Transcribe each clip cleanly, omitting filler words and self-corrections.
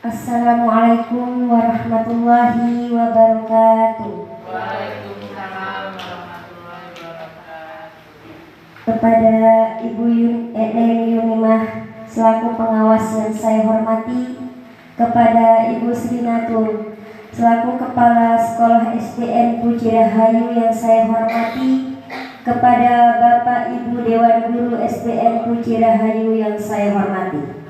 Assalamualaikum warahmatullahi wabarakatuh. Waalaikumsalam warahmatullahi wabarakatuh. Kepada Ibu Neni Yunimah selaku pengawas yang saya hormati, kepada Ibu Sri Natun selaku Kepala Sekolah SDN Puji Rahayu yang saya hormati, kepada Bapak Ibu Dewan Guru SDN Puji Rahayu yang saya hormati.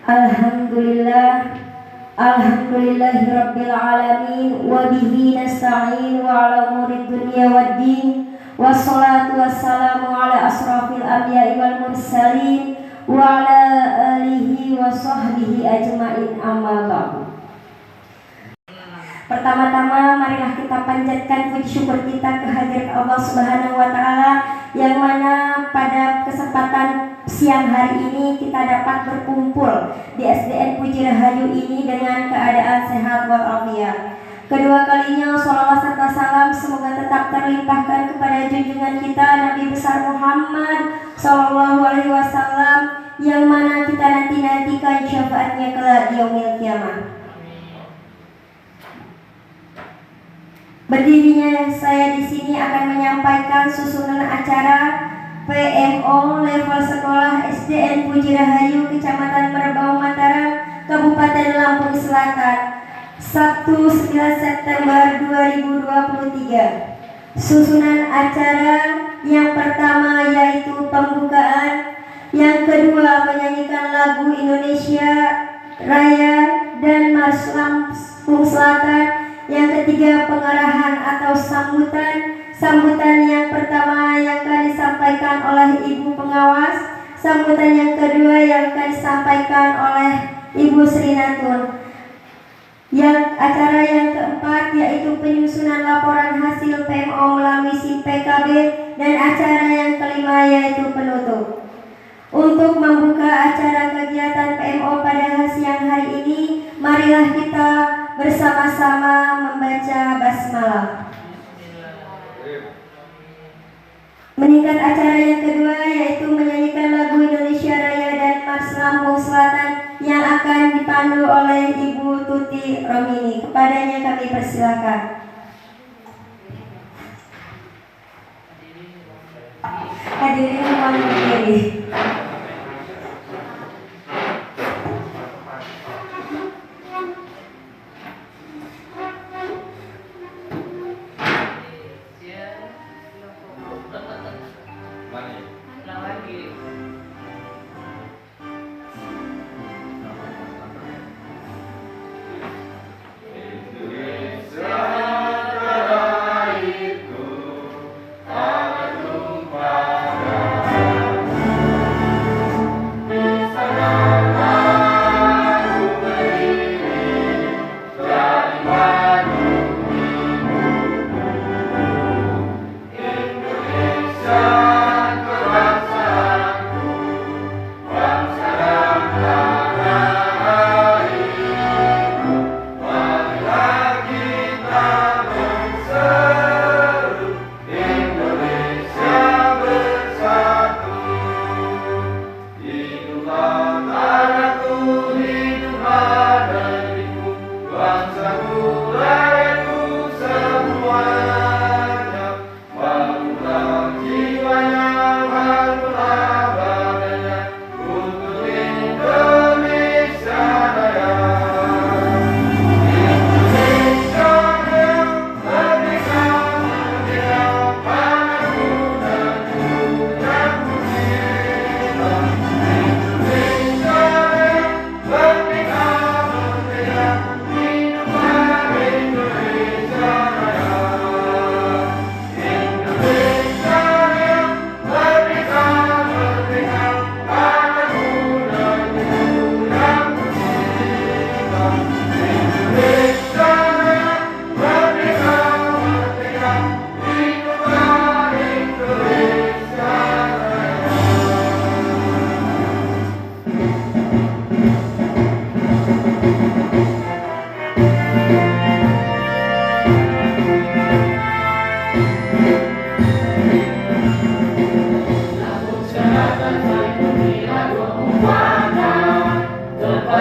Alhamdulillahirabbil alamin wa bihi nasta'in wa ala umuri dunya waddin wassalatu wassalamu ala asrafil anbiya'i wal mursalin wa ala alihi wa sahbihi ajma'in, amma ba'du. Pertama-tama marilah kita panjatkan puji syukur kita kehadirat Allah Subhanahu wa taala yang mana pada kesempatan siang hari ini kita dapat berkumpul di SDN Puji Rahayu ini dengan keadaan sehat walafiat. Kedua kalinya sholawat serta salam semoga tetap terlimpahkan kepada junjungan kita Nabi besar Muhammad Sallallahu Alaihi Wasallam yang mana kita nantikan syafaatnya kelak di yaumil kiamah. Berdirinya saya di sini akan menyampaikan susunan acara PMO level sekolah SDN Puji Rahayu Kecamatan Merbau Mataram Kabupaten Lampung Selatan Sabtu 9 September 2023. Susunan acara yang pertama yaitu pembukaan, yang kedua menyanyikan lagu Indonesia Raya dan Mars Lampung Selatan, yang ketiga pengarahan atau sambutan yang pertama yang akan disampaikan oleh Ibu Pengawas, sambutan yang kedua yang akan disampaikan oleh Ibu Sri Natun. Yang acara yang keempat yaitu penyusunan laporan hasil PMO melalui SIM PKB, dan acara yang kelima yaitu penutup. Untuk membuka acara kegiatan PMO pada siang hari ini, marilah kita bersama-sama membaca basmalah. Meningkat acara yang kedua yaitu menyanyikan lagu Indonesia Raya dan Mars Lampung Selatan yang akan dipandu oleh Ibu Tuti Romini. Kepadanya kami persilakan. Hadirin mohon berdiri.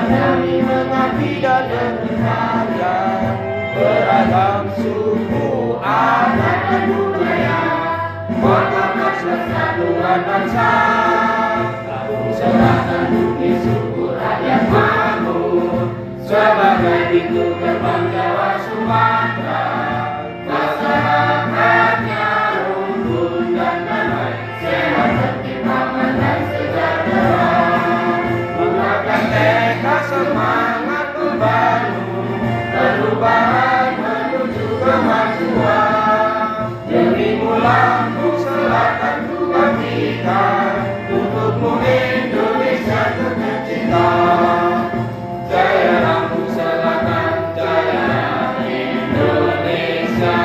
kami mengabdi dan berkarya, beragam suku, adat dan budaya, mengangkat persatuan bangsa. Lampung Selatan bukti suku rakyat makmur, sebagai pintu gerbang Jawa Sumatera. Masyarakatnya rukun dan damai, sehat tertib aman dan sejahtera. Menguatkan tekad semangat membangun, perubahan menuju kemajuan. Dirimu Lampung Selatan ku bangkitkan, untukmu Indonesia tercinta. Jaya Lampung Selatan, jaya Indonesia.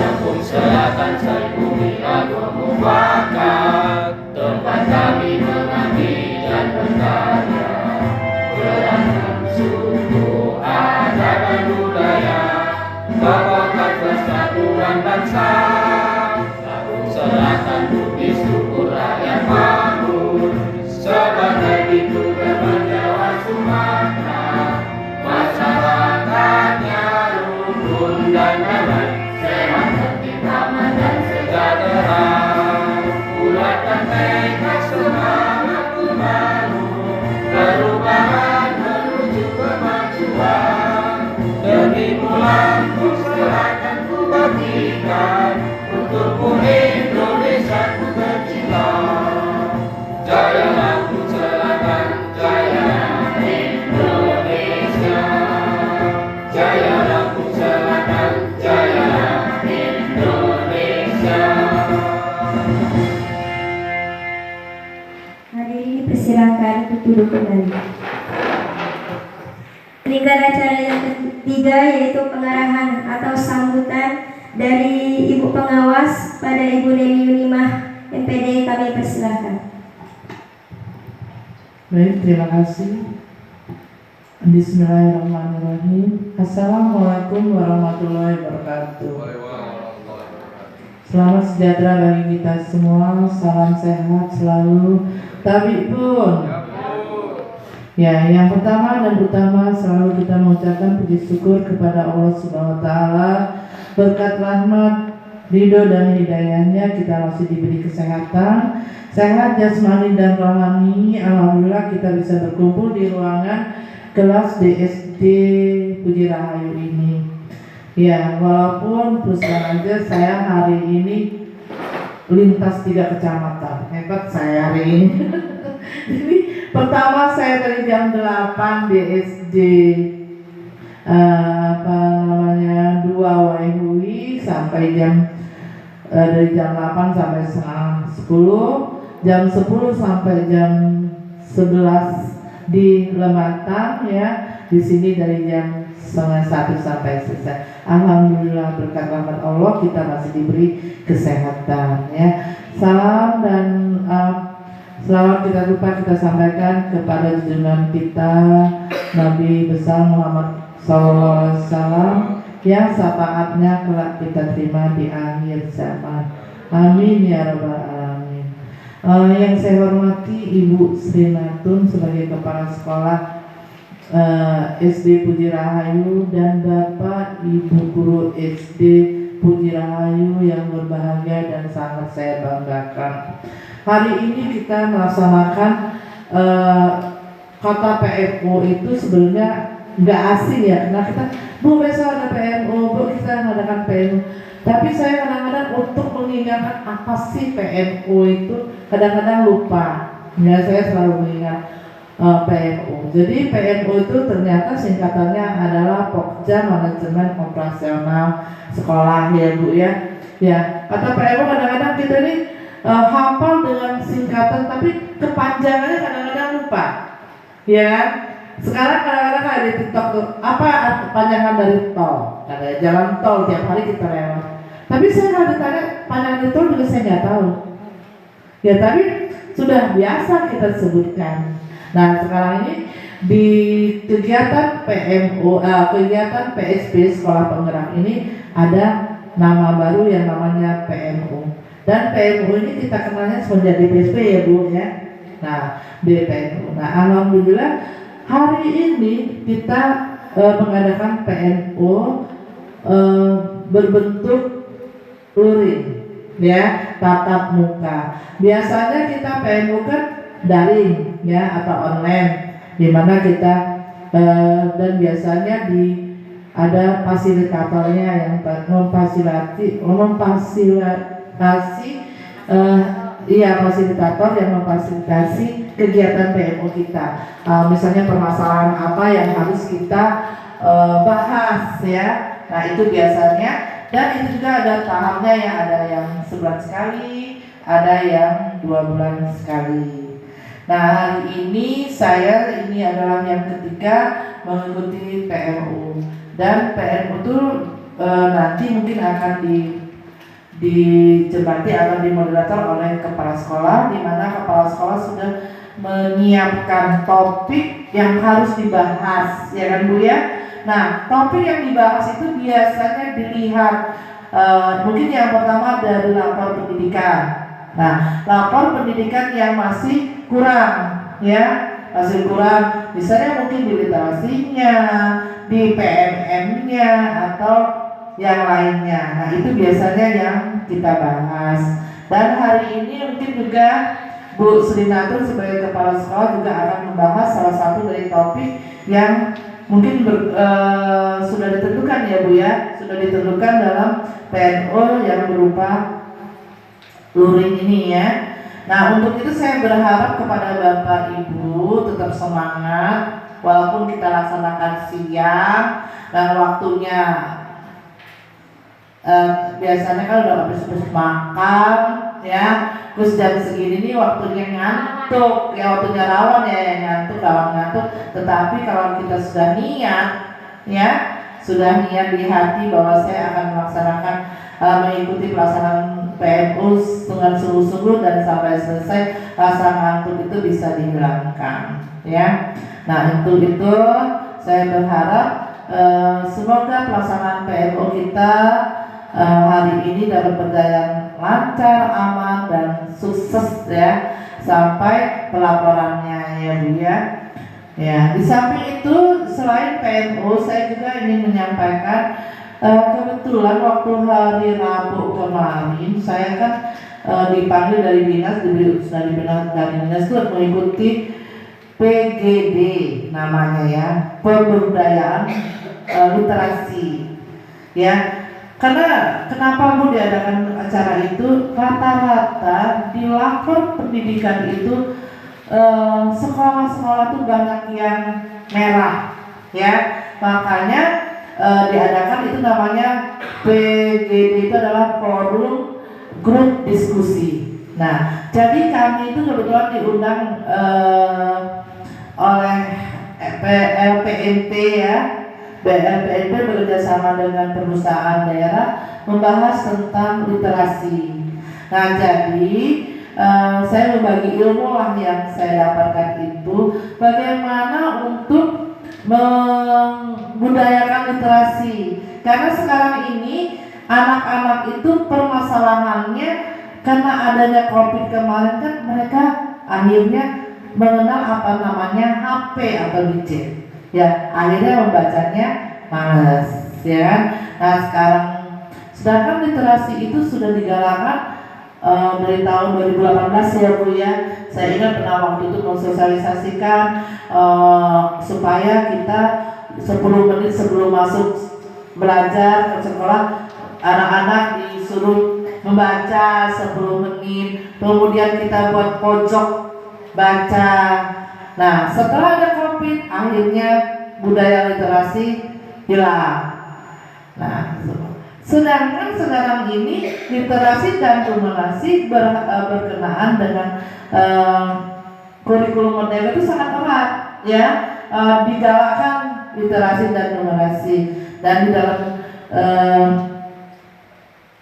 Lampung Selatan bumi agung mufakat, tempat kami mengabdi dan berkarya, beragam suku, adat dan budaya, kokohkan persatuan bangsa. Lampung Selatan bumi suku rakyat makmur, sebagai pintu gerbang Jawa Sumatera. Masyarakatnya rukun dan damai, sehat tertib aman dan sejahtera. Bulatkan tekad semangat membangun, perubahan menuju kemajuan. Dirimu Lampung Selatan ku bangkitkan, untukmu Indonesia ku tercinta. Jaya Lampung Selatan, jaya Indonesia. Jaya Lampung Selatan, jaya Indonesia. Hadirin dipersilakan untuk duduk kembali. Peringkat acara yang ketiga yaitu pengarahan atau sambutan dari Ibu Pengawas pada Ibu Neni Yunimah MPD, kami persilakan. Baik, terima kasih. Bismillahirrahmanirrahim. Assalamualaikum warahmatullahi wabarakatuh. Selamat sejahtera bagi kita semua. Salam sehat selalu. Tapi pun, ya, yang pertama dan utama selalu kita mengucapkan puji syukur kepada Allah Subhanahu Wa Taala. Berkat rahmat, ridho dan hidayahnya kita masih diberi kesehatan, sehat jasmani dan rohani. Alhamdulillah kita bisa berkumpul di ruangan kelas DSD Puji Rahayu ini. Ya, walaupun terus terang aja saya hari ini lintas 3 kecamatan. Hebat saya hari ini. Jadi pertama saya dari jam 8 DSD 2 Waihui sampai dari jam 8 sampai setengah 10, jam 10 sampai jam 11 di Lematan, ya. Di sini dari jam setengah 1 sampai selesai. Alhamdulillah berkat rahmat Allah kita masih diberi kesehatan, ya. Salam dan selamat kita sampaikan kepada junjungan kita Nabi besar Muhammad SAW yang syafaatnya kelak kita terima di akhir zaman. Amin ya rabbal alamin. Yang saya hormati Ibu Sri Natun sebagai Kepala Sekolah SD Puji Rahayu dan Bapak Ibu Guru SD Puji Rahayu yang berbahagia dan sangat saya banggakan. Hari ini kita melaksanakan kata PMO itu sebenarnya nggak asing ya, karena kita Bu besok ada PMO, Bu kita mengadakan PMO. Tapi saya kadang-kadang untuk mengingatkan apa sih PMO itu kadang-kadang lupa. Ya, saya selalu mengingat PMO. Jadi PMO itu ternyata singkatannya adalah Pokja Manajemen Operasional Sekolah, ya Bu ya. Ya, kata PMO kadang-kadang kita ini hafal dengan singkatan tapi kepanjangannya kadang-kadang lupa. Ya. Sekarang kadang-kadang kayak di TikTok tuh, apa panjangan dari tol? Katanya jalan tol tiap hari kita lewat. Tapi saya kalau ditanya panjangan dari tol juga saya nggak tahu. Ya tapi sudah biasa kita sebutkan. Nah sekarang ini di kegiatan kegiatan PSP Sekolah Penggerak ini ada nama baru yang namanya PMU. Dan PMU ini kita kenalnya menjadi PSP ya Bu ya. Nah di PMU. Nah alhamdulillah hari ini kita mengadakan PMU berbentuk luring ya, tatap muka. Biasanya kita PMU kan daring ya atau online, di mana kita dan biasanya ada fasilitatornya yang fasilitator yang memfasilitasi kegiatan PMU kita. Misalnya permasalahan apa yang harus kita bahas ya. Nah itu biasanya, dan itu juga ada tahapnya ya, ada yang sebulan sekali, ada yang 2 bulan sekali. Nah hari ini ini adalah yang ketiga mengikuti PMU, dan PMU itu nanti mungkin akan dijembati atau dimoderator oleh kepala sekolah, di mana kepala sekolah sudah menyiapkan topik yang harus dibahas, ya kan Bu ya. Nah topik yang dibahas itu biasanya dilihat mungkin yang pertama dari lapor pendidikan. Nah lapor pendidikan yang masih kurang ya, masih kurang, misalnya mungkin di literasinya, di PMM-nya atau yang lainnya. Nah itu biasanya yang kita bahas. Dan hari ini mungkin juga Bu Sri Natur sebagai kepala sekolah juga akan membahas salah satu dari topik yang mungkin sudah ditentukan ya Bu ya, sudah ditentukan dalam PNO yang berupa luring ini ya. Nah untuk itu saya berharap kepada Bapak Ibu tetap semangat, walaupun kita laksanakan siang dan waktunya biasanya kan udah habis makan ya, terus jam segini nih waktunya ngantuk ya, waktunya rawan ya, rawan ngantuk. Tetapi kalau kita sudah niat ya, sudah niat di hati bahwa saya akan melaksanakan mengikuti pelaksanaan PMU dengan sungguh-sungguh dan sampai selesai, rasa ngantuk itu bisa dihilangkan ya. Nah untuk itu saya berharap semoga pelaksanaan PMU kita hari ini dapat berjalan lancar, aman dan sukses ya sampai pelaporannya ya Bu ya. Ya, di samping itu selain PMU saya juga ingin menyampaikan kebetulan waktu hari Rabu kemarin saya kan dipanggil dari dinas, diberi utusan dari dinas itu mengikuti PGD namanya ya, pemberdayaan literasi ya. Karena kenapa Bu diadakan acara itu, rata-rata di lapor pendidikan itu sekolah-sekolah tuh banyak yang merah ya, makanya diadakan itu namanya PGD, itu adalah forum grup diskusi. Nah jadi kami itu kebetulan diundang oleh LPMP ya. BLPNP bekerjasama dengan perusahaan daerah membahas tentang literasi. Nah jadi saya membagi ilmu lah yang saya dapatkan itu, bagaimana untuk membudayakan literasi. Karena sekarang ini anak-anak itu permasalahannya karena adanya COVID kemarin kan, mereka akhirnya mengenal apa namanya HP atau gadget. Ya, akhirnya membacanya malas, ya kan? Nah sekarang, sedangkan literasi itu sudah digalakkan dari tahun 2018 ya Bu ya. Saya ingat pernah waktu itu mensosialisasikan supaya kita 10 menit sebelum masuk belajar ke sekolah, anak-anak disuruh membaca 10 menit, kemudian kita buat pojok baca. Nah setelah ada COVID, akhirnya budaya literasi hilang. Nah sedangkan sekarang ini literasi dan numerasi berkenaan dengan kurikulum merdeka itu sangat erat ya, digalakkan literasi dan numerasi, dan di dalam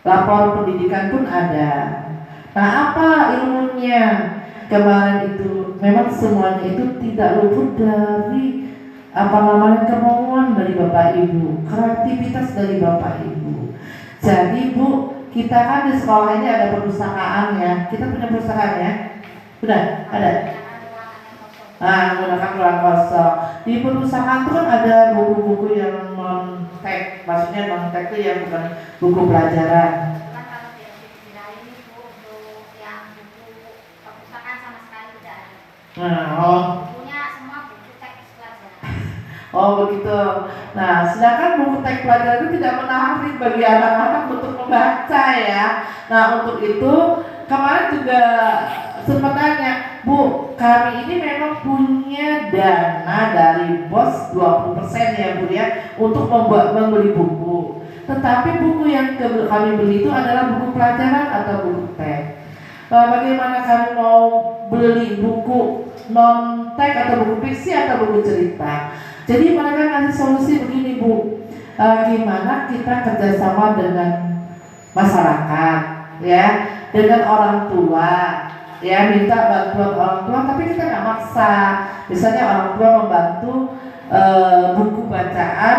lapor pendidikan pun ada. Nah apa ilmunya? kemarin itu memang semuanya itu tidak luput dari kemauan dari Bapak Ibu, kreativitas dari Bapak Ibu. Jadi Bu, kita kan di sekolah ini ada perpustakaan ya. Kita punya perpustakaan ya? Sudah ada. Menggunakan ruang kosong. Di perpustakaan itu kan ada buku-buku yang non-teks, maksudnya non-teks itu yang bukan buku pelajaran. Bukunya semua buku teks pelajaran. Oh begitu. Nah, sedangkan buku teks pelajaran itu tidak menarik bagi anak-anak untuk membaca ya. Nah, untuk itu kemarin juga sempat tanya, Bu, kami ini memang punya dana dari BOS 20% ya Bu ya, untuk membeli buku. Tetapi buku yang kami beli itu adalah buku pelajaran atau buku teks. Bagaimana kami mau beli buku non-teks atau buku fiksi atau buku cerita? Jadi mereka ngasih solusi begini Bu, gimana kita kerjasama dengan masyarakat, ya, dengan orang tua, ya, minta bantuan orang tua, tapi kita nggak maksa. Misalnya orang tua membantu buku bacaan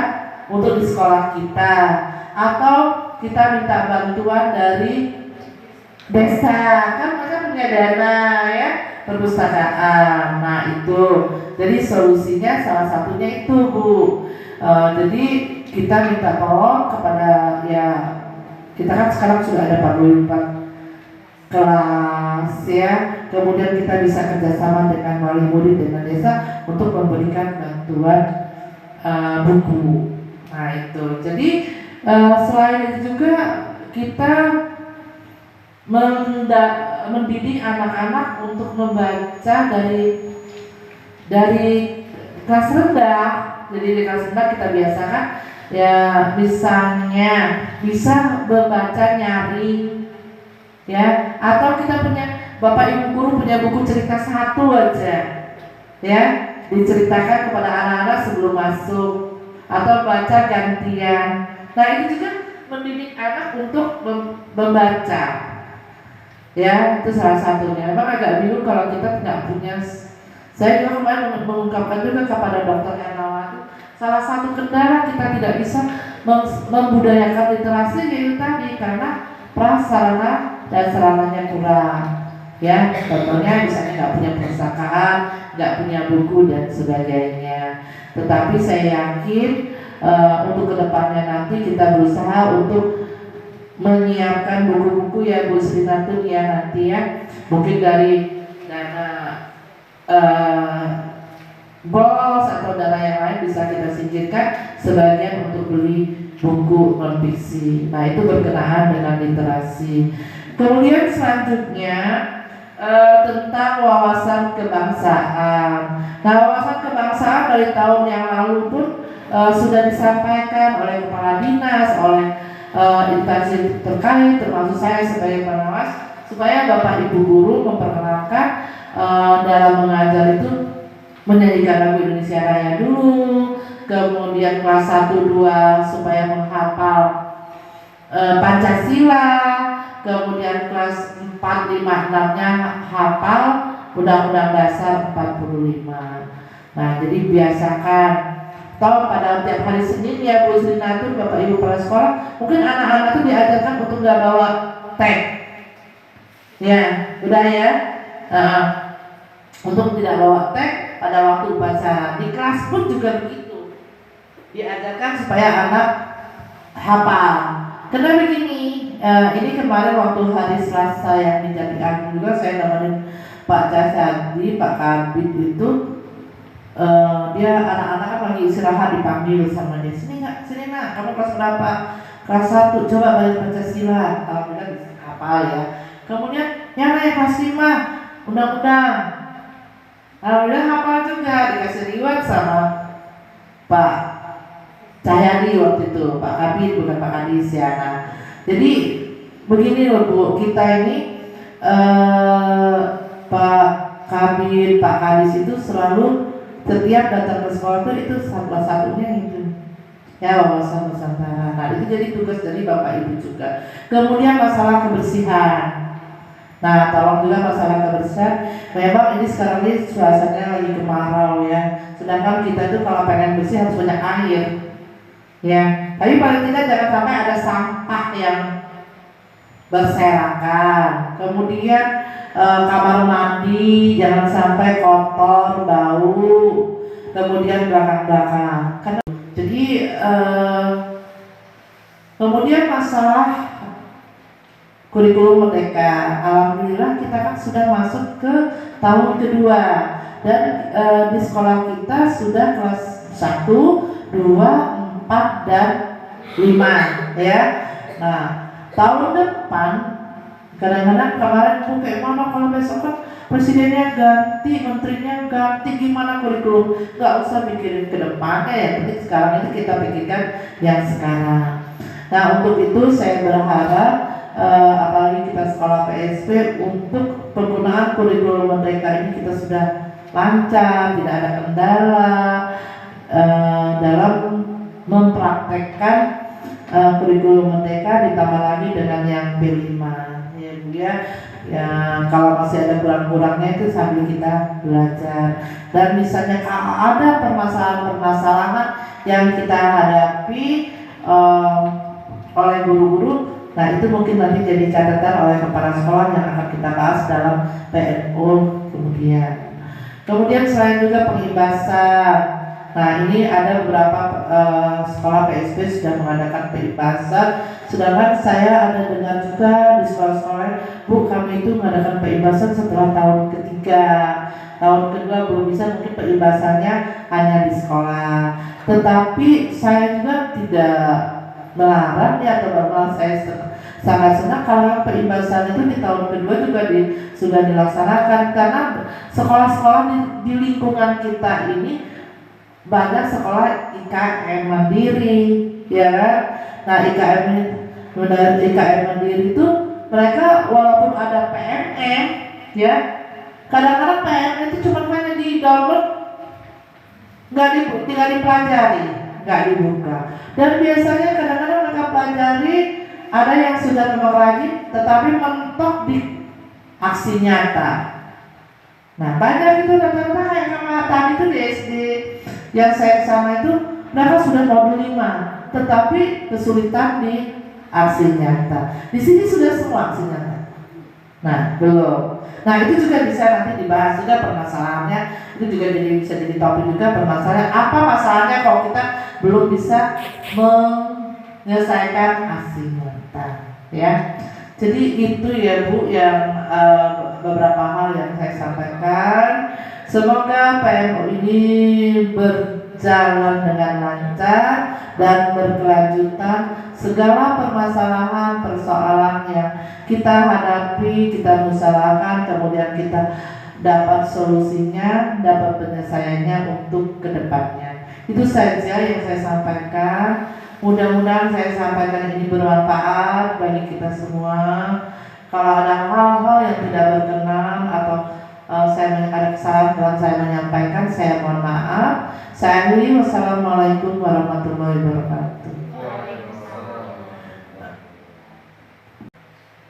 untuk di sekolah kita, atau kita minta bantuan dari desa, kan mereka punya dana ya, perpustakaan. Nah itu, jadi solusinya salah satunya itu Bu. Jadi kita minta tolong kepada ya, kita kan sekarang sudah ada 44 kelas ya, kemudian kita bisa kerjasama dengan wali murid dengan desa untuk memberikan bantuan buku. Nah itu, jadi selain itu juga kita mendidik anak-anak untuk membaca dari kelas rendah. Jadi di kelas rendah kita biasakan ya, misalnya bisa membaca nyaring ya, atau kita punya Bapak Ibu guru punya buku cerita satu aja ya, diceritakan kepada anak-anak sebelum masuk, atau baca gantian. Nah itu juga mendidik anak untuk membaca ya, itu salah satunya. Emang agak bingung kalau kita nggak punya. Saya juga kemarin mengungkapkan juga kepada Dr. Ernawati, salah satu kendala kita tidak bisa membudayakan literasi yaitu tadi karena prasarana dan sarananya kurang ya. Contohnya misalnya nggak punya perpustakaan, nggak punya buku dan sebagainya. Tetapi saya yakin untuk kedepannya nanti kita berusaha untuk menyiapkan buku-buku ya Bu Sri Natun ya nanti ya, mungkin dari dana BOS atau dana yang lain bisa kita singkirkan sebagian untuk beli buku non-fiksi. Nah itu berkenaan dengan literasi. Kemudian selanjutnya tentang wawasan kebangsaan. Nah wawasan kebangsaan dari tahun yang lalu pun sudah disampaikan oleh kepala dinas, oleh instansi terkait, termasuk saya sebagai pengawas, supaya Bapak Ibu guru memperkenalkan dalam mengajar itu menyanyikan lagu Indonesia Raya dulu, kemudian kelas 1-2 supaya menghafal Pancasila, kemudian kelas 4, 5, 6-nya hafal Undang-Undang Dasar 45. Nah jadi biasakan. Tahu pada tiap hari Senin ya Bu Sri Natun, Bapak Ibu kepala sekolah, mungkin anak-anak itu diajarkan untuk nggak bawa teks. Ya, udah ya. Untuk tidak bawa teks pada waktu upacara. Di kelas pun juga begitu. Diajarkan supaya anak hafal. Karena begini, ini kemarin waktu hari Selasa yang di Jatiagung juga saya nemenin Pak Cahyadi, Pak Kabit itu. Dia anak-anak kan lagi istirahat, dipanggil sama dia, sini nak, kamu kelas berapa? Kelas 1, coba balik Pancasila. Alhamdulillah bisa hafal ya. Kemudian yang naik kelas 5, undang-undang, alhamdulillah hafal juga, dikasih reward sama Pak Cahyadi waktu itu, Pak Kabit bukan Pak Kadis ya. Nah, jadi begini loh Bu, kita ini Pak Kabit, Pak Kadis itu selalu setiap datang ke sekolah itu salah satunya itu ya wawasan Nusantara. Nah itu jadi tugas dari Bapak Ibu juga. Kemudian masalah kebersihan. Nah tolong juga masalah kebersihan memang ini sekarang ini suasananya lagi kemarau ya. Sedangkan kita itu kalau pengen bersih harus banyak air. Ya, tapi paling tidak jangan sampai ada sampah yang berserakan. Kemudian kamar mandi jangan sampai kotor, bau. Kemudian belakang-belakang. Jadi kemudian masalah kurikulum merdeka, alhamdulillah kita kan sudah masuk ke tahun kedua dan di sekolah kita sudah kelas 1, 2, 4 dan 5 ya. Nah tahun depan kadang-kadang kemarin tuh kayak mana kalau besok kan presidennya ganti, menterinya ganti, gimana kurikulum? Gak usah mikirin ke depannya ya, penting sekarang ini kita pikirkan yang sekarang. Nah untuk itu saya berharap apalagi kita sekolah PSP untuk penggunaan kurikulum merdeka ini kita sudah lancar, tidak ada kendala dalam mempraktekkan kurikulum merdeka, ditambah lagi dengan yang B5 ya Bu ya. Ya kalau masih ada kurang-kurangnya itu sambil kita belajar. Dan misalnya kalau ada permasalahan-permasalahan yang kita hadapi oleh guru-guru, nah itu mungkin nanti jadi catatan oleh kepala sekolah yang akan kita bahas dalam PNO kemudian. Kemudian selain juga pengibasan, nah ini ada beberapa sekolah PSP sudah mengadakan pengibasan. Sedangkan saya ada dengar juga di sekolah-sekolah, Bu kami itu mengadakan pengibasan setelah tahun ketiga, tahun kedua belum bisa, mungkin pengibasannya hanya di sekolah. Tetapi saya juga tidak melarang ya, atau malah saya sangat senang kalau pengibasan itu di tahun kedua juga sudah dilaksanakan, karena sekolah-sekolah di lingkungan kita ini banyak sekolah IKM mandiri ya kan. Nah IKM mandiri itu mereka walaupun ada PMM ya, kadang-kadang PMM itu cuma hanya di download, tinggal dipelajari, nggak dibuka. Dan biasanya kadang-kadang mereka pelajari, ada yang sudah memang rajin tetapi mentok di aksi nyata. Nah banyak itu rata-rata yang tadi itu di SD yang saya sama itu mereka sudah modul 5 tetapi kesulitan di aksi nyata. Di sini sudah semua aksi nyata. Nah belum. Nah itu juga bisa nanti dibahas juga permasalahannya. Itu juga bisa jadi topik juga permasalahan. Apa masalahnya kalau kita belum bisa menyelesaikan aksi nyata, ya. Jadi itu ya Bu yang beberapa hal yang saya sampaikan. Semoga PMO ini berjalan dengan lancar dan berkelanjutan. Segala permasalahan, persoalan yang kita hadapi, kita musyawarahkan, kemudian kita dapat solusinya, dapat penyelesaiannya untuk kedepannya. Itu saja yang saya sampaikan. Mudah-mudahan saya sampaikan ini bermanfaat bagi kita semua. Kalau ada hal-hal yang tidak berkenan atau saya ada kesalahan dalam saya menyampaikan, saya mohon maaf. Saya akhiri, wassalamualaikum warahmatullahi wabarakatuh.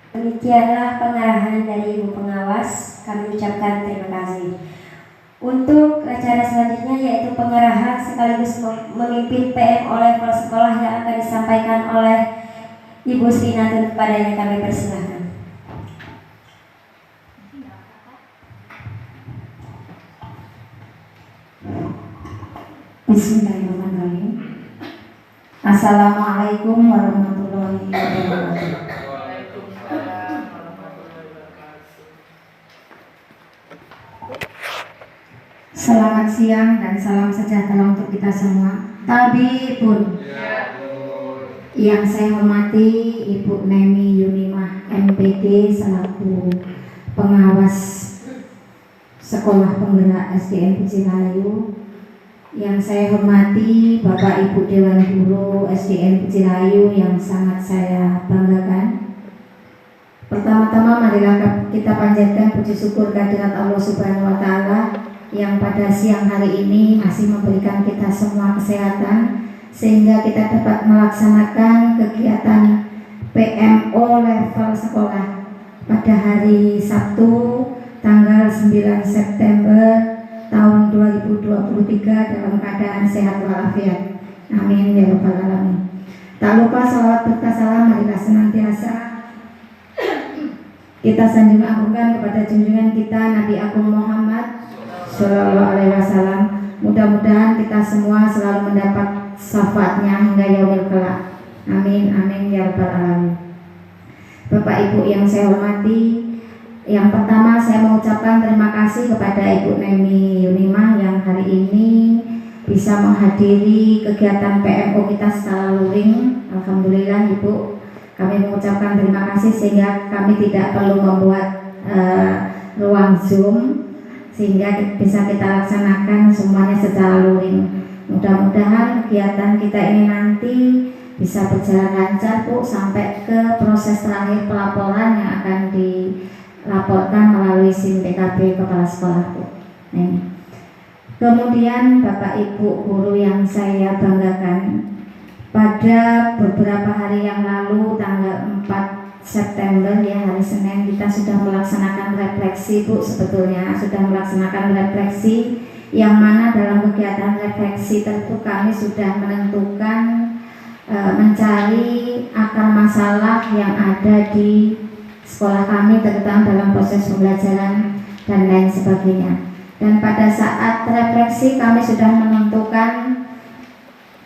Demikianlah pengarahan dari Ibu Pengawas. Kami ucapkan terima kasih. Untuk acara selanjutnya yaitu pengarahan sekaligus memimpin PM oleh kepala sekolah yang akan disampaikan oleh Ibu Sri Natun, kepadanya kami persilahkan. Bismillahirrahmanirrahim. Assalamualaikum warahmatullahi wabarakatuh. Waalaikumsalam warahmatullahi wabarakatuh. Selamat siang dan salam sejahtera untuk kita semua. Tabi pun. Yang saya hormati Ibu Nemi Yunimah MPD selaku pengawas Sekolah Penggerak SDN Pecirayu. Yang saya hormati Bapak Ibu Dewan Guru SDN Pecirayu yang sangat saya banggakan. Pertama-tama marilah kita panjatkan puji syukur kehadirat Allah Subhanahu wa Ta'ala yang pada siang hari ini masih memberikan kita semua kesehatan sehingga kita dapat melaksanakan kegiatan PMO level sekolah pada hari Sabtu tanggal 9 September tahun 2023 dalam keadaan sehat walafiat. Amin ya rabbal alamin. Tak lupa salawat serta salam marilah senantiasa kita sanjung agungkan kepada junjungan kita Nabi Agung Muhammad Shallallahu Alaihi Wasallam. Mudah-mudahan kita semua selalu mendapat syafaatnya hingga yaumil kelak. Amin amin ya rabbal alamin. Bapak Ibu yang saya hormati, yang pertama saya mengucapkan terima kasih kepada Ibu Nemi Yunimah yang hari ini bisa menghadiri kegiatan PMO kita secara luring. Alhamdulillah Ibu, kami mengucapkan terima kasih sehingga kami tidak perlu membuat ruang Zoom, sehingga bisa kita laksanakan semuanya secara luring. Mudah-mudahan kegiatan kita ini nanti bisa berjalan lancar Bu, sampai ke proses terakhir pelaporan yang akan dilaporkan melalui SIM PKB Kepala Sekolah Bu. Nah, kemudian Bapak Ibu guru yang saya banggakan, pada beberapa hari yang lalu tanggal 4 September ya, hari Senin, kita sudah melaksanakan refleksi Bu. Sebetulnya sudah melaksanakan refleksi yang mana dalam kegiatan refleksi tentu kami sudah menentukan mencari akar masalah yang ada di sekolah kami, terutama dalam proses pembelajaran dan lain sebagainya. Dan pada saat refleksi kami sudah menentukan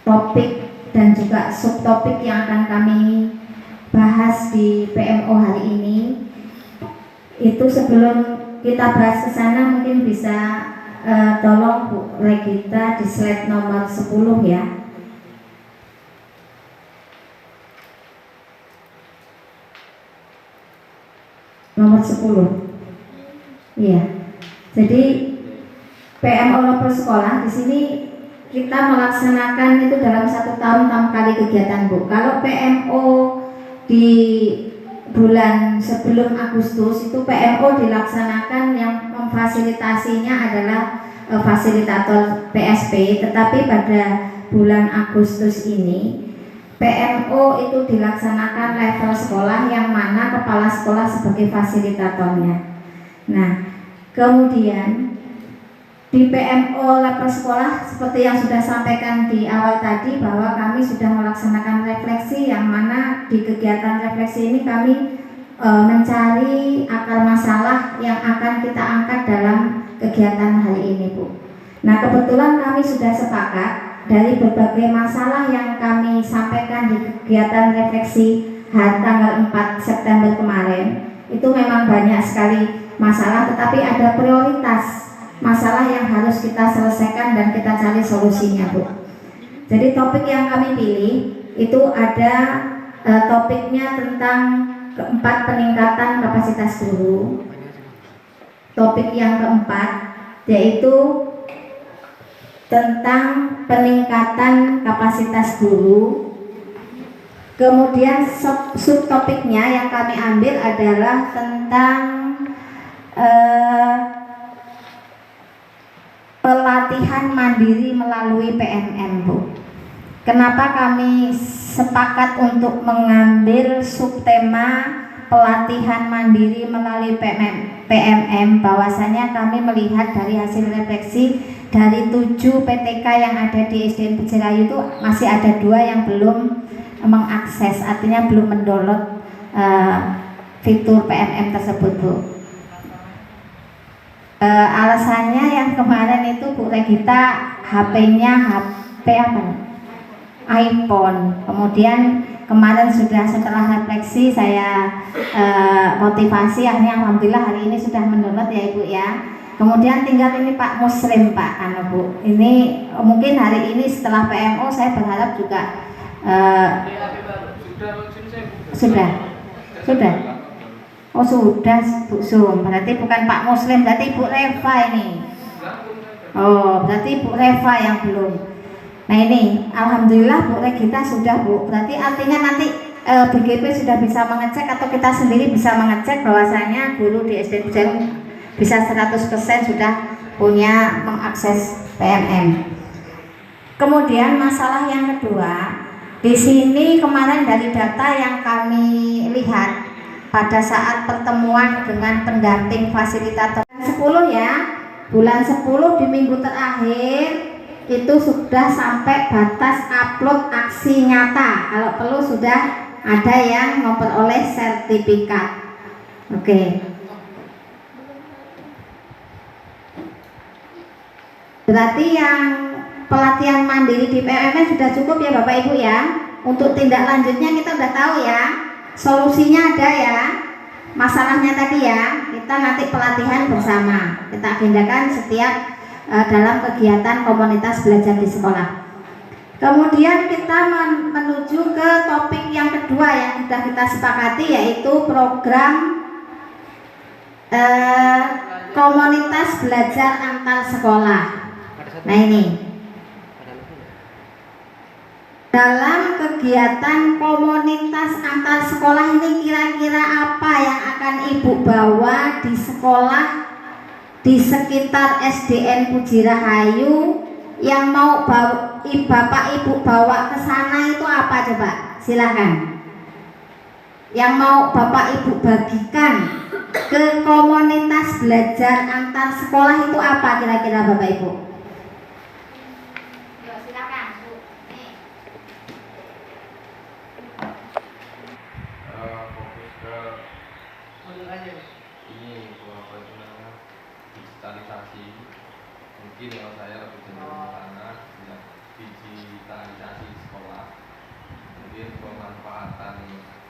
topik dan juga subtopik yang akan kami bahas di PMO hari ini. Itu sebelum kita bahas ke sana mungkin bisa tolong Bu Regita di slide nomor 10 ya. Nomor 10. Iya. Jadi PMO level sekolah di sini kita melaksanakan itu dalam 1 tahun 6 kali kegiatan Bu. Kalau PMO di bulan sebelum Agustus itu PMO dilaksanakan, yang memfasilitasinya adalah fasilitator PSP, tetapi pada bulan Agustus ini PMO itu dilaksanakan level sekolah yang mana kepala sekolah sebagai fasilitatornya. Nah, kemudian di PMO level sekolah seperti yang sudah sampaikan di awal tadi, bahwa kami sudah melaksanakan refleksi yang mana di kegiatan refleksi ini kami mencari akar masalah yang akan kita angkat dalam kegiatan hari ini Bu. Nah, kebetulan kami sudah sepakat dari berbagai masalah yang kami sampaikan di kegiatan refleksi hari tanggal 4 September kemarin. Itu memang banyak sekali masalah, tetapi ada prioritas masalah yang harus kita selesaikan dan kita cari solusinya Bu. Jadi topik yang kami pilih itu ada topiknya tentang keempat, peningkatan kapasitas guru. Topik yang keempat yaitu tentang peningkatan kapasitas guru. Kemudian subtopiknya yang kami ambil adalah tentang pelatihan mandiri melalui PMM Bu. Kenapa kami sepakat untuk mengambil subtema pelatihan mandiri melalui PMM? Bahwasanya kami melihat dari hasil refleksi dari 7 PTK yang ada di SDN Pecerayu itu masih ada 2 yang belum mengakses, artinya belum mendownload fitur PMM tersebut Bu. Alasannya yang kemarin itu Bu Regita HP-nya HP apa nih? iPhone. Kemudian kemarin sudah setelah refleksi saya motivasi, akhirnya alhamdulillah hari ini sudah mendownload ya Ibu ya. Kemudian tinggal ini Pak Muslim Pak Bu. Ini mungkin hari ini setelah PMO saya berharap juga sudah. Oh sudah Bu Sum, berarti bukan Pak Muslim, berarti Ibu Reva ini. Oh berarti Ibu Reva yang belum. Nah ini alhamdulillah Bu Regita sudah Bu. Berarti artinya nanti BGP sudah bisa mengecek atau kita sendiri bisa mengecek bahwasanya guru di SDN Pecerayu bisa 100% sudah punya mengakses PMM. Kemudian masalah yang kedua, di sini kemarin dari data yang kami lihat pada saat pertemuan dengan pendamping fasilitator 10 ya. Bulan 10 di minggu terakhir itu sudah sampai batas upload aksi nyata. Kalau perlu sudah ada yang memperoleh sertifikat. Oke. Berarti yang pelatihan mandiri di PMN sudah cukup ya Bapak Ibu ya. Untuk tindak lanjutnya kita udah tahu ya. Solusinya ada ya. Masalahnya tadi ya, kita nanti pelatihan bersama. Kita agendakan setiap dalam kegiatan komunitas belajar di sekolah. Kemudian kita menuju ke topik yang kedua yang sudah kita sepakati, yaitu program komunitas belajar antar sekolah. Nah ini, dalam kegiatan komunitas antar sekolah ini kira-kira apa yang akan Ibu bawa di sekolah di sekitar SDN Puji Rahayu? Yang mau Bapak Ibu bawa ke sana itu apa coba? Silakan. Yang mau Bapak Ibu bagikan ke komunitas belajar antar sekolah itu apa kira-kira Bapak Ibu? Silakan, Bu. Nih. Fokus ke Mundur aja. ini apa itu namanya digitalisasi. Mungkin yang saya lebih cenderung ke sana ya, digitalisasi sekolah. Kemudian pemanfaatan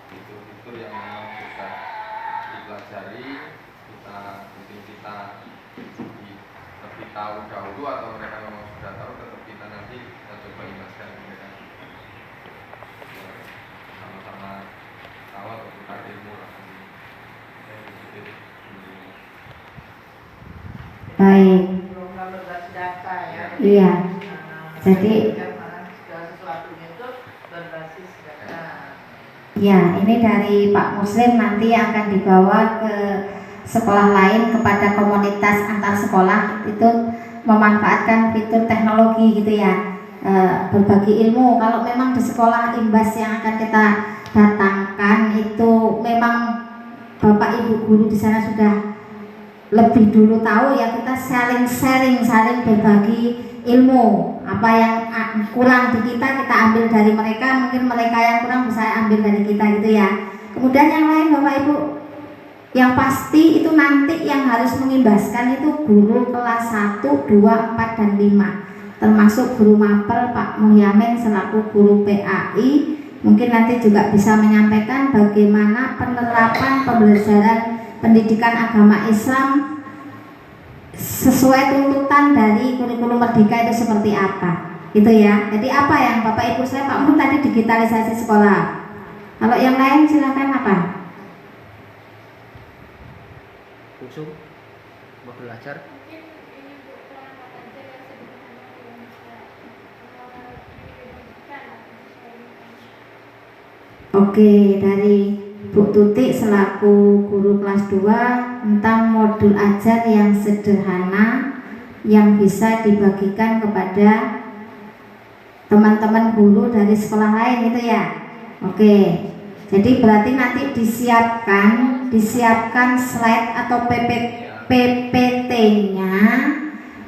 fitur-fitur yang memang sudah dipelajari, mungkin kita lebih tahu dahulu atau mereka memang sudah tahu, tetap kita nanti kita coba imbaskan ke mereka. Ya, sama-sama tahu atau tukar ilmu lah. Baik. Program berbasis data ya. Iya. Nah, Jadi segala sesuatunya itu berbasis data. ya, ini dari Pak Muslim nanti akan dibawa ke sekolah lain kepada komunitas antar sekolah itu memanfaatkan fitur teknologi gitu ya, berbagi ilmu. Kalau memang di sekolah imbas yang akan kita datangkan itu memang Bapak Ibu guru di sana sudah lebih dulu tahu ya, kita saling berbagi ilmu. Apa yang kurang di kita ambil dari mereka, mungkin mereka yang kurang bisa ambil dari kita gitu ya. Kemudian yang lain Bapak Ibu, yang pasti itu nanti yang harus mengimbaskan itu guru kelas 1, 2, 4, dan 5, termasuk guru mapel Pak Muhyamin selaku guru PAI. Mungkin nanti juga bisa menyampaikan bagaimana penerapan pembelajaran pendidikan agama Islam sesuai tuntutan dari kurikulum Merdeka itu seperti apa, gitu ya. Jadi apa yang Bapak Ibu saya Pak Mun tadi digitalisasi sekolah. Kalau yang lain silakan apa? Usung mau belajar. Oke, dari Bu Tuti selaku guru kelas 2 tentang modul ajar yang sederhana yang bisa dibagikan kepada teman-teman guru dari sekolah lain itu ya. Oke, jadi berarti nanti disiapkan slide atau PPT-nya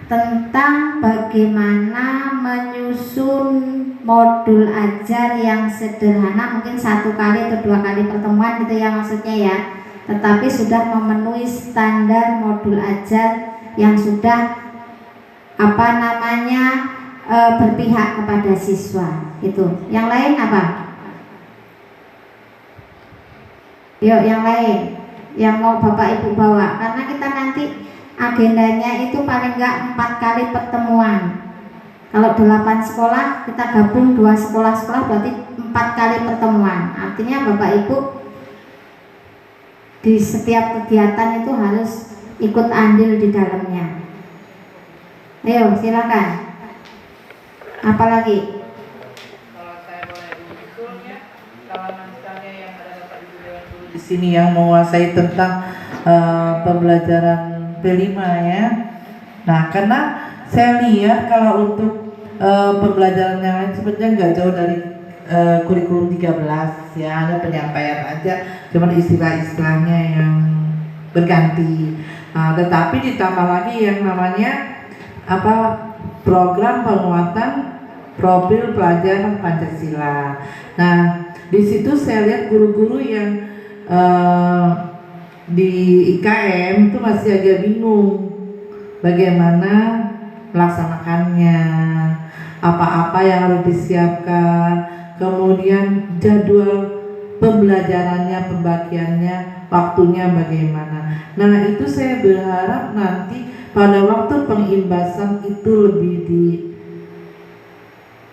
tentang bagaimana menyusun modul ajar yang sederhana, mungkin 1 kali atau 2 kali pertemuan gitu ya maksudnya ya, tetapi sudah memenuhi standar modul ajar yang sudah berpihak kepada siswa itu. Yang lain apa? Yuk yang lain yang mau Bapak Ibu bawa, karena kita nanti agendanya itu paling enggak 4 kali pertemuan. Kalau 8 sekolah kita gabung 2 sekolah-sekolah berarti 4 kali pertemuan. Artinya Bapak Ibu di setiap kegiatan itu harus ikut andil di dalamnya. Ayo silakan. Apalagi? Kalau saya boleh usulnya, kalau misalnya yang ada Bapak Ibu Dewan Guru Di sini yang menguasai tentang pembelajaran P5 ya. Nah, karena saya lihat kalau untuk pembelajaran yang lain sebenarnya nggak jauh dari kurikulum 13 ya, hanya penyampaian aja, cuman istilah-istilahnya yang berganti. Nah, tetapi ditambah lagi yang namanya program penguatan profil pelajar Pancasila. Nah, di situ saya lihat guru-guru yang di IKM itu masih agak bingung bagaimana melaksanakannya, apa-apa yang harus disiapkan, kemudian jadwal pembelajarannya, pembagiannya, waktunya bagaimana. Nah, itu saya berharap nanti pada waktu pengimbasan itu lebih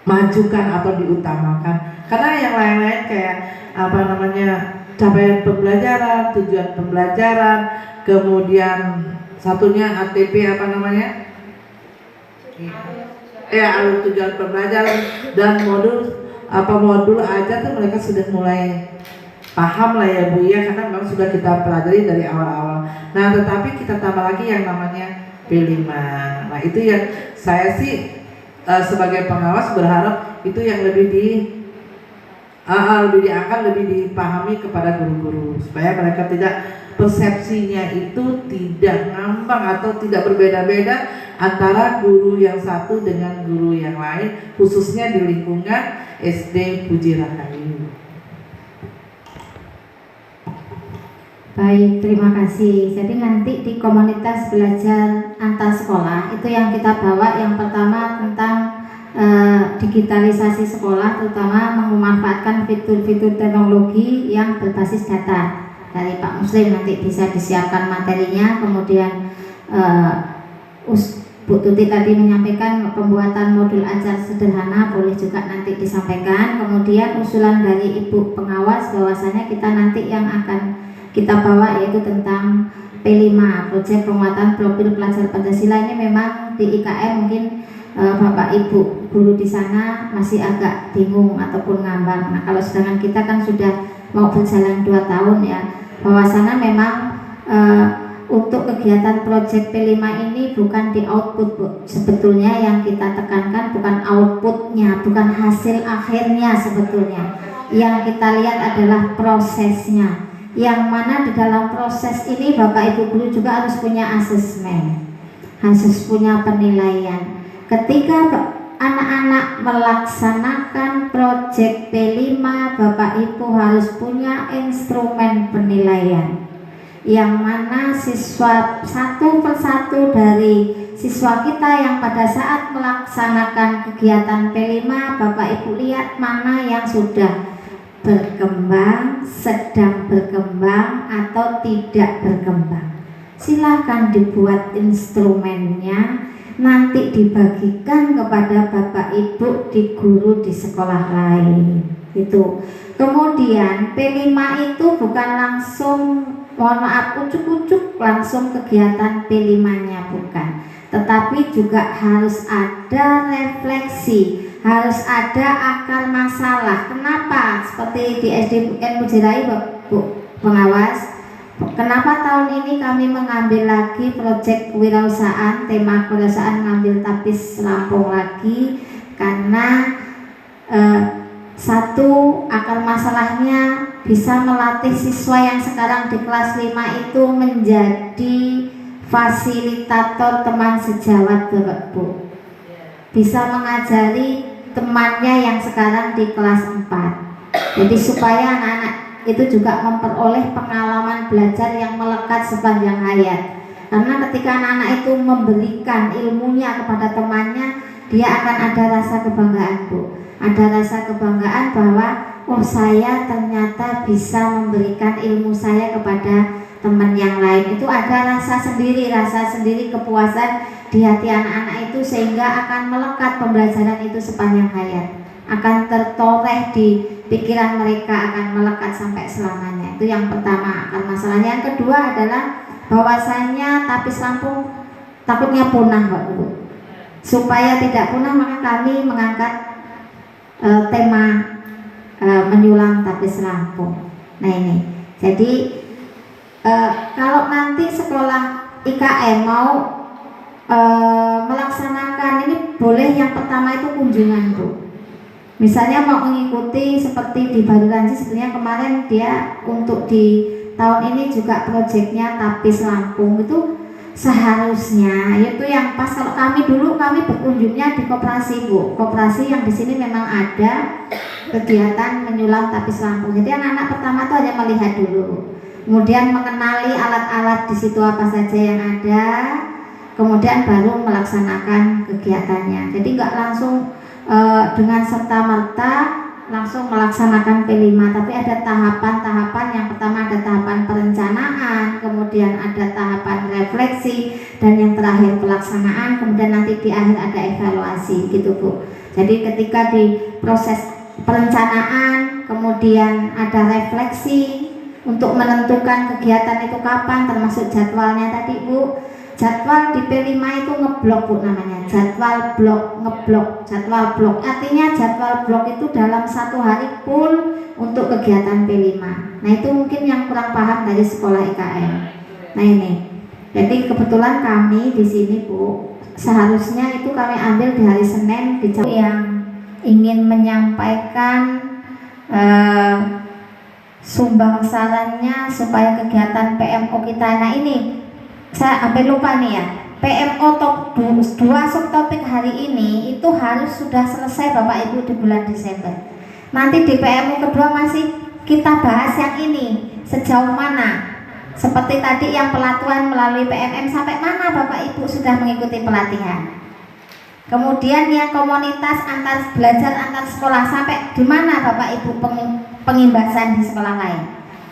dimajukan atau diutamakan. Karena yang lain-lain kayak capaian pembelajaran, tujuan pembelajaran, kemudian satunya ATP alur tujuan pembelajaran dan modul aja tuh mereka sudah mulai paham lah ya Bu ya, karena memang sudah kita pelajari dari awal-awal. Nah, tetapi kita tambah lagi yang namanya P5. Nah, itu yang saya sih sebagai pengawas berharap itu yang lebih diangkat, lebih dipahami kepada guru-guru supaya mereka tidak, persepsinya itu tidak ngambang atau tidak berbeda-beda antara guru yang satu dengan guru yang lain, khususnya di lingkungan SD Puji Rahayu. Baik, terima kasih. Jadi nanti di komunitas belajar antar sekolah itu yang kita bawa yang pertama tentang digitalisasi sekolah, terutama memanfaatkan fitur-fitur teknologi yang berbasis data. Dari Pak Muslim nanti bisa disiapkan materinya. Kemudian Bu Tuti tadi menyampaikan pembuatan modul ajar sederhana, boleh juga nanti disampaikan. Kemudian usulan dari Ibu pengawas bahwasanya kita nanti yang akan kita bawa yaitu tentang P5, proyek penguatan profil pelajar Pancasila. Ini memang di IKM mungkin Bapak Ibu guru di sana masih agak bingung ataupun ngambang. Nah, kalau sedangkan kita kan sudah mau berjalan 2 tahun ya, bahwasanya memang untuk kegiatan proyek P5 ini bukan di output Bu. Sebetulnya yang kita tekankan bukan outputnya, bukan hasil akhirnya sebetulnya. Yang kita lihat adalah prosesnya, yang mana di dalam proses ini Bapak Ibu guru juga harus punya asesmen, harus punya penilaian. Ketika anak-anak melaksanakan proyek P5, Bapak Ibu harus punya instrumen penilaian, yang mana siswa satu persatu dari siswa kita yang pada saat melaksanakan kegiatan P5, Bapak Ibu lihat mana yang sudah berkembang, sedang berkembang, atau tidak berkembang. Silahkan dibuat instrumennya, nanti dibagikan kepada Bapak Ibu di guru di sekolah lain. Itu. Kemudian P5 itu bukan langsung, mohon maaf, ucuk-ucuk langsung kegiatan P5-nya, bukan. Tetapi juga harus ada refleksi, harus ada akar masalah. Kenapa? Seperti di SDN Puji Rahayu, Bu pengawas, kenapa tahun ini kami mengambil lagi proyek kewirausahaan, tema kewirausahaan ngambil Tapis Lampung lagi? Karena satu, akar masalahnya bisa melatih siswa yang sekarang di kelas 5 itu menjadi fasilitator teman sejawat Bapak Bu, bisa mengajari temannya yang sekarang di kelas 4. Jadi supaya anak-anak itu juga memperoleh pengalaman belajar yang melekat sepanjang hayat. Karena ketika anak-anak itu memberikan ilmunya kepada temannya, dia akan ada rasa kebanggaan Bu. Ada rasa kebanggaan bahwa oh, saya ternyata bisa memberikan ilmu saya kepada teman yang lain. Itu ada rasa sendiri kepuasan di hati anak-anak itu, sehingga akan melekat pembelajaran itu sepanjang hayat, akan tertoreh di pikiran mereka, akan melekat sampai selamanya. Itu yang pertama, akar masalahnya. Yang kedua adalah bahwasanya Tapis Lampung takutnya punah Pak Bu. Supaya tidak punah, maka kami mengangkat tema menyulam Tapis Lampung. Nah ini, jadi kalau nanti sekolah IKM mau melaksanakan ini, boleh yang pertama itu kunjungan Bu. Misalnya mau mengikuti seperti di Barulanji, sebenarnya kemarin dia untuk di tahun ini juga proyeknya Tapis Lampung itu seharusnya itu yang pas. Kalau kami dulu kami berkunjungnya di koperasi Bu, koperasi yang di sini memang ada kegiatan menyulam tapis lampu. Jadi anak-anak pertama tuh hanya melihat dulu, kemudian mengenali alat-alat di situ apa saja yang ada, kemudian baru melaksanakan kegiatannya. Jadi nggak langsung dengan serta-merta langsung melaksanakan P5, tapi ada tahapan-tahapan. Yang pertama ada tahapan perencanaan, kemudian ada tahapan refleksi, dan yang terakhir pelaksanaan, kemudian nanti di akhir ada evaluasi gitu Bu. Jadi ketika di proses perencanaan, kemudian ada refleksi untuk menentukan kegiatan itu kapan, termasuk jadwalnya tadi Bu. Jadwal di P5 itu ngeblok Bu namanya, jadwal blok, ngeblok, jadwal blok. Artinya jadwal blok itu dalam satu hari full untuk kegiatan P5. Nah itu mungkin yang kurang paham dari sekolah IKN. Nah ini, jadi kebetulan kami di sini Bu, seharusnya itu kami ambil di hari Senin di yang ingin menyampaikan sumbang sarannya supaya kegiatan PMO kita. Nah ini saya sampai lupa nih ya, PMO top 2 subtopik hari ini itu harus sudah selesai Bapak Ibu di bulan Desember. Nanti di PMO kedua masih kita bahas yang ini sejauh mana. Seperti tadi yang pelatihan melalui PMM, sampai mana Bapak Ibu sudah mengikuti pelatihan. Kemudian yang komunitas antar belajar antar sekolah, sampai di mana Bapak Ibu pengimbasan di sekolah lain.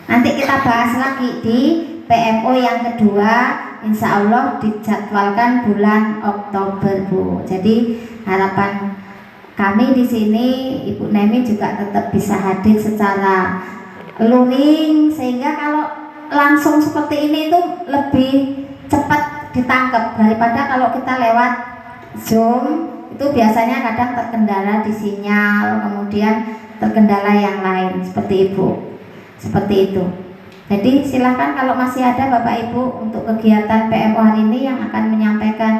Nanti kita bahas lagi di PMO yang kedua, insya Allah dijadwalkan bulan Oktober Bu. Jadi harapan kami di sini Ibu Nemi juga tetap bisa hadir secara luring, sehingga kalau langsung seperti ini itu lebih cepat ditangkap daripada kalau kita lewat Zoom. Itu biasanya kadang terkendala di sinyal, kemudian terkendala yang lain seperti Ibu. Seperti itu. Jadi silakan kalau masih ada Bapak Ibu untuk kegiatan PMO hari ini yang akan menyampaikan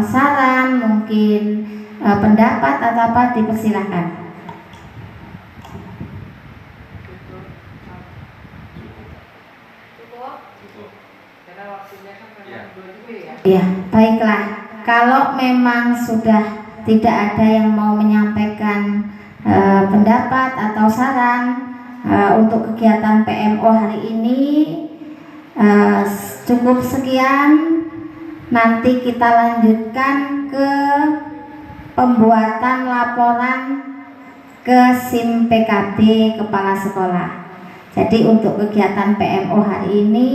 saran, mungkin pendapat atau apa, dipersilahkan. Cukup? Karena waktunya kan memang 2 ya. Ya, baiklah. Kalau memang sudah tidak ada yang mau menyampaikan pendapat atau saran untuk kegiatan PMO hari ini, cukup sekian. Nanti kita lanjutkan ke pembuatan laporan ke SIM PKB Kepala Sekolah. Jadi untuk kegiatan PMO hari ini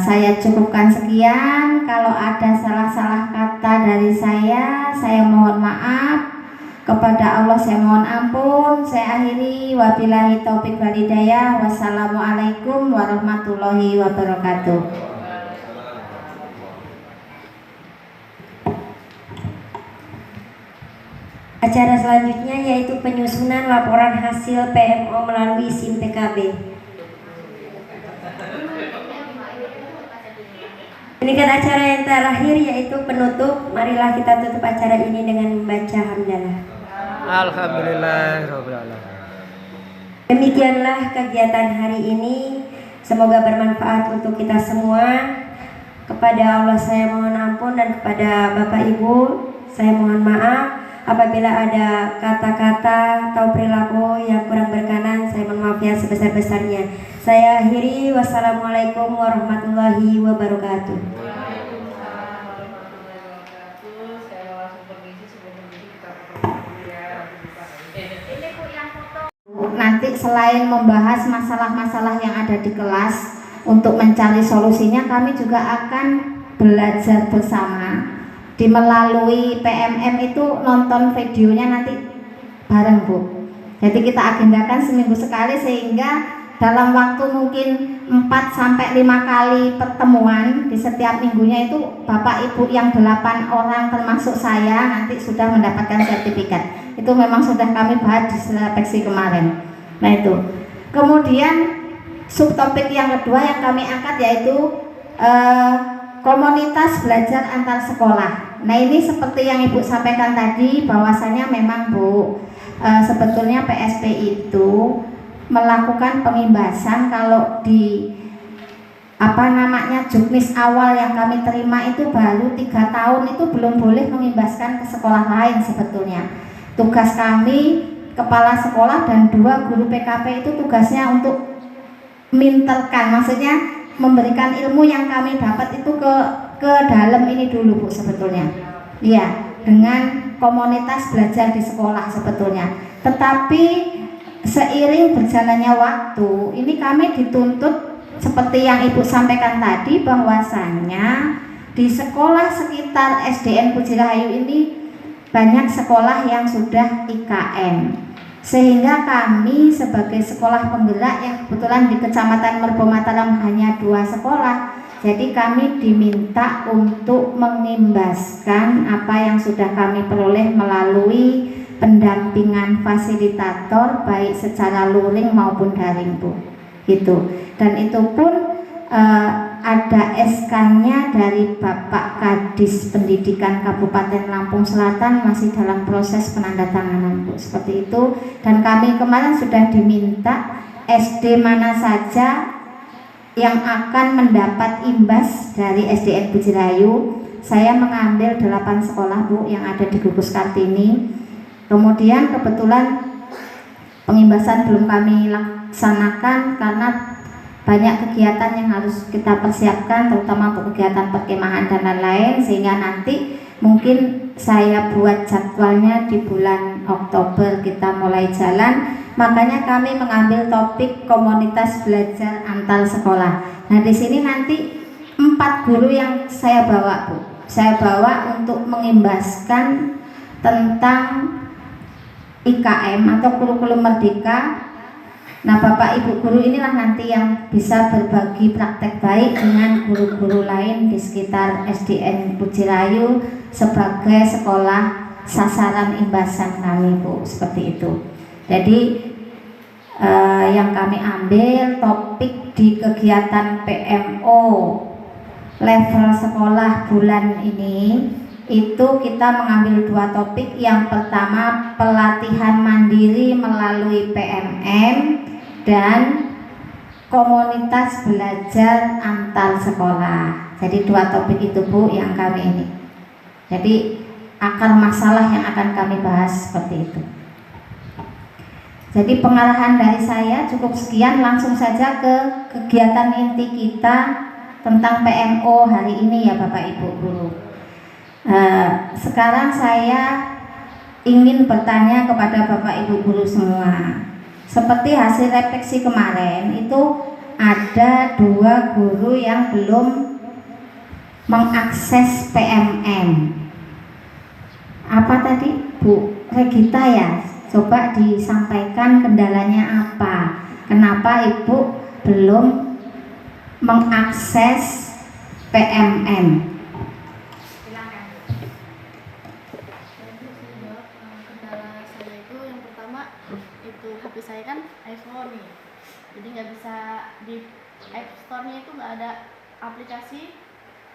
saya cukupkan sekian. Kalau ada salah-salah kata dari saya mohon maaf. Kepada Allah saya mohon ampun. Saya akhiri, wabillahi taufik wal hidayah. Wassalamualaikum warahmatullahi wabarakatuh. Acara selanjutnya yaitu penyusunan laporan hasil PMO melalui SIM PKB. Demikian acara yang terakhir yaitu penutup. Marilah kita tutup acara ini dengan membaca hamdalah. Alhamdulillah. Demikianlah kegiatan hari ini. Semoga bermanfaat untuk kita semua. Kepada Allah saya mohon ampun, dan kepada Bapak Ibu saya mohon maaf apabila ada kata-kata atau perilaku yang kurang berkenan. Saya mohon maaf yang sebesar-besarnya. Saya akhiri, wassalamualaikum warahmatullahi wabarakatuh. Waalaikumsalam warahmatullahi wabarakatuh. Saya langsung permisi, sebelum permisi kita pertemuan dulu ya. Ini Bu yang foto. Nanti selain membahas masalah-masalah yang ada di kelas, untuk mencari solusinya kami juga akan belajar bersama. Di melalui PMM itu nonton videonya nanti bareng Bu. Jadi kita agendakan seminggu sekali, sehingga dalam waktu mungkin 4-5 kali pertemuan di setiap minggunya itu Bapak Ibu yang 8 orang termasuk saya nanti sudah mendapatkan sertifikat. Itu memang sudah kami bahas di seleksi kemarin. Nah itu. Kemudian subtopik yang kedua yang kami angkat yaitu komunitas belajar antar sekolah. Nah ini seperti yang Ibu sampaikan tadi, bahwasanya memang Bu, sebetulnya PSP itu melakukan pengimbasan kalau di juknis awal yang kami terima itu baru 3 tahun, itu belum boleh mengimbaskan ke sekolah lain sebetulnya. Tugas kami kepala sekolah dan 2 guru PKP itu tugasnya untuk minterkan, maksudnya memberikan ilmu yang kami dapat itu ke dalam ini dulu Bu sebetulnya. Iya, dengan komunitas belajar di sekolah sebetulnya. Tetapi seiring berjalannya waktu, ini kami dituntut seperti yang Ibu sampaikan tadi, bahwasannya di sekolah sekitar SDN Puji Rahayu ini banyak sekolah yang sudah IKN, sehingga kami sebagai sekolah penggerak yang kebetulan di Kecamatan Merbo Mataram hanya 2 sekolah, jadi kami diminta untuk mengimbaskan apa yang sudah kami peroleh melalui pendampingan fasilitator baik secara luring maupun daring Bu, gitu. Dan itu pun ada SK-nya dari Bapak Kadis Pendidikan Kabupaten Lampung Selatan, masih dalam proses penandatanganan Bu, seperti itu. Dan kami kemarin sudah diminta SD mana saja yang akan mendapat imbas dari SDN Puji Rahayu. Saya mengambil 8 sekolah Bu yang ada di Gugus Kartini. Kemudian kebetulan pengimbasan belum kami laksanakan karena banyak kegiatan yang harus kita persiapkan, terutama untuk kegiatan perkemahan dan lain-lain, sehingga nanti mungkin saya buat jadwalnya di bulan Oktober kita mulai jalan. Makanya kami mengambil topik komunitas belajar antar sekolah. Nah, di sini nanti 4 guru yang saya bawa Bu. Saya bawa untuk mengimbaskan tentang IKM atau kurikulum merdeka. Nah, Bapak Ibu guru inilah nanti yang bisa berbagi praktek baik dengan guru-guru lain di sekitar SDN Puji Rahayu sebagai sekolah sasaran imbasan kami Bu, seperti itu. Jadi yang kami ambil topik di kegiatan PMO level sekolah bulan ini itu kita mengambil 2 topik. Yang pertama pelatihan mandiri melalui PMM dan komunitas belajar antar sekolah. Jadi 2 topik itu Bu yang kami ini. Jadi akar masalah yang akan kami bahas seperti itu. Jadi pengarahan dari saya cukup sekian, langsung saja ke kegiatan inti kita tentang PMO hari ini ya Bapak Ibu guru. Sekarang saya ingin bertanya kepada Bapak Ibu guru semua. Seperti hasil refleksi kemarin itu ada 2 guru yang belum mengakses PMM. Apa tadi Bu Regita ya? Coba disampaikan kendalanya apa? Kenapa Ibu belum mengakses PMM? Kendala saya itu yang pertama itu HP saya kan iPhone nih, jadi nggak bisa di App Store-nya itu nggak ada aplikasi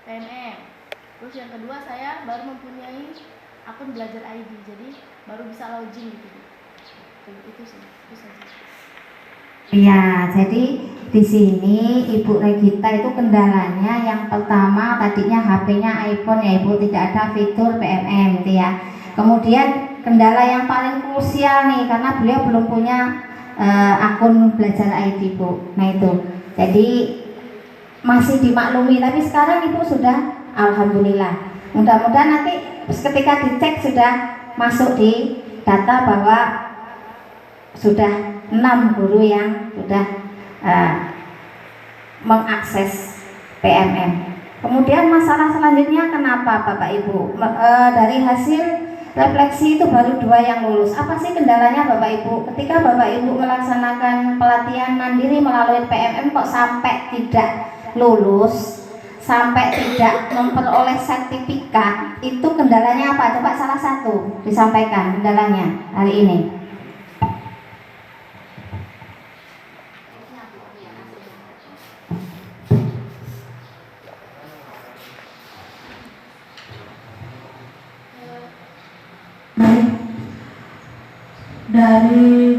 PMM. Terus yang kedua saya baru mempunyai akun Belajar ID, jadi baru bisa login gitu. Itu sih, itu saja. Iya, jadi di sini Ibu Regita itu kendalanya yang pertama tadinya HP-nya iPhone ya Ibu, tidak ada fitur PMM gitu ya. Kemudian kendala yang paling krusial nih karena beliau belum punya akun Belajar ID Bu. Nah itu, jadi masih dimaklumi, tapi sekarang Ibu sudah alhamdulillah. Mudah-mudahan nanti ketika dicek sudah masuk di data bahwa sudah 6 guru yang sudah mengakses PMM. Kemudian masalah selanjutnya kenapa Bapak Ibu dari hasil refleksi itu baru 2 yang lulus. Apa sih kendalanya Bapak Ibu? Ketika Bapak Ibu melaksanakan pelatihan mandiri melalui PMM kok sampai tidak lulus, sampai tidak memperoleh sertifikat, itu kendalanya apa? Coba salah satu disampaikan kendalanya hari ini. Dari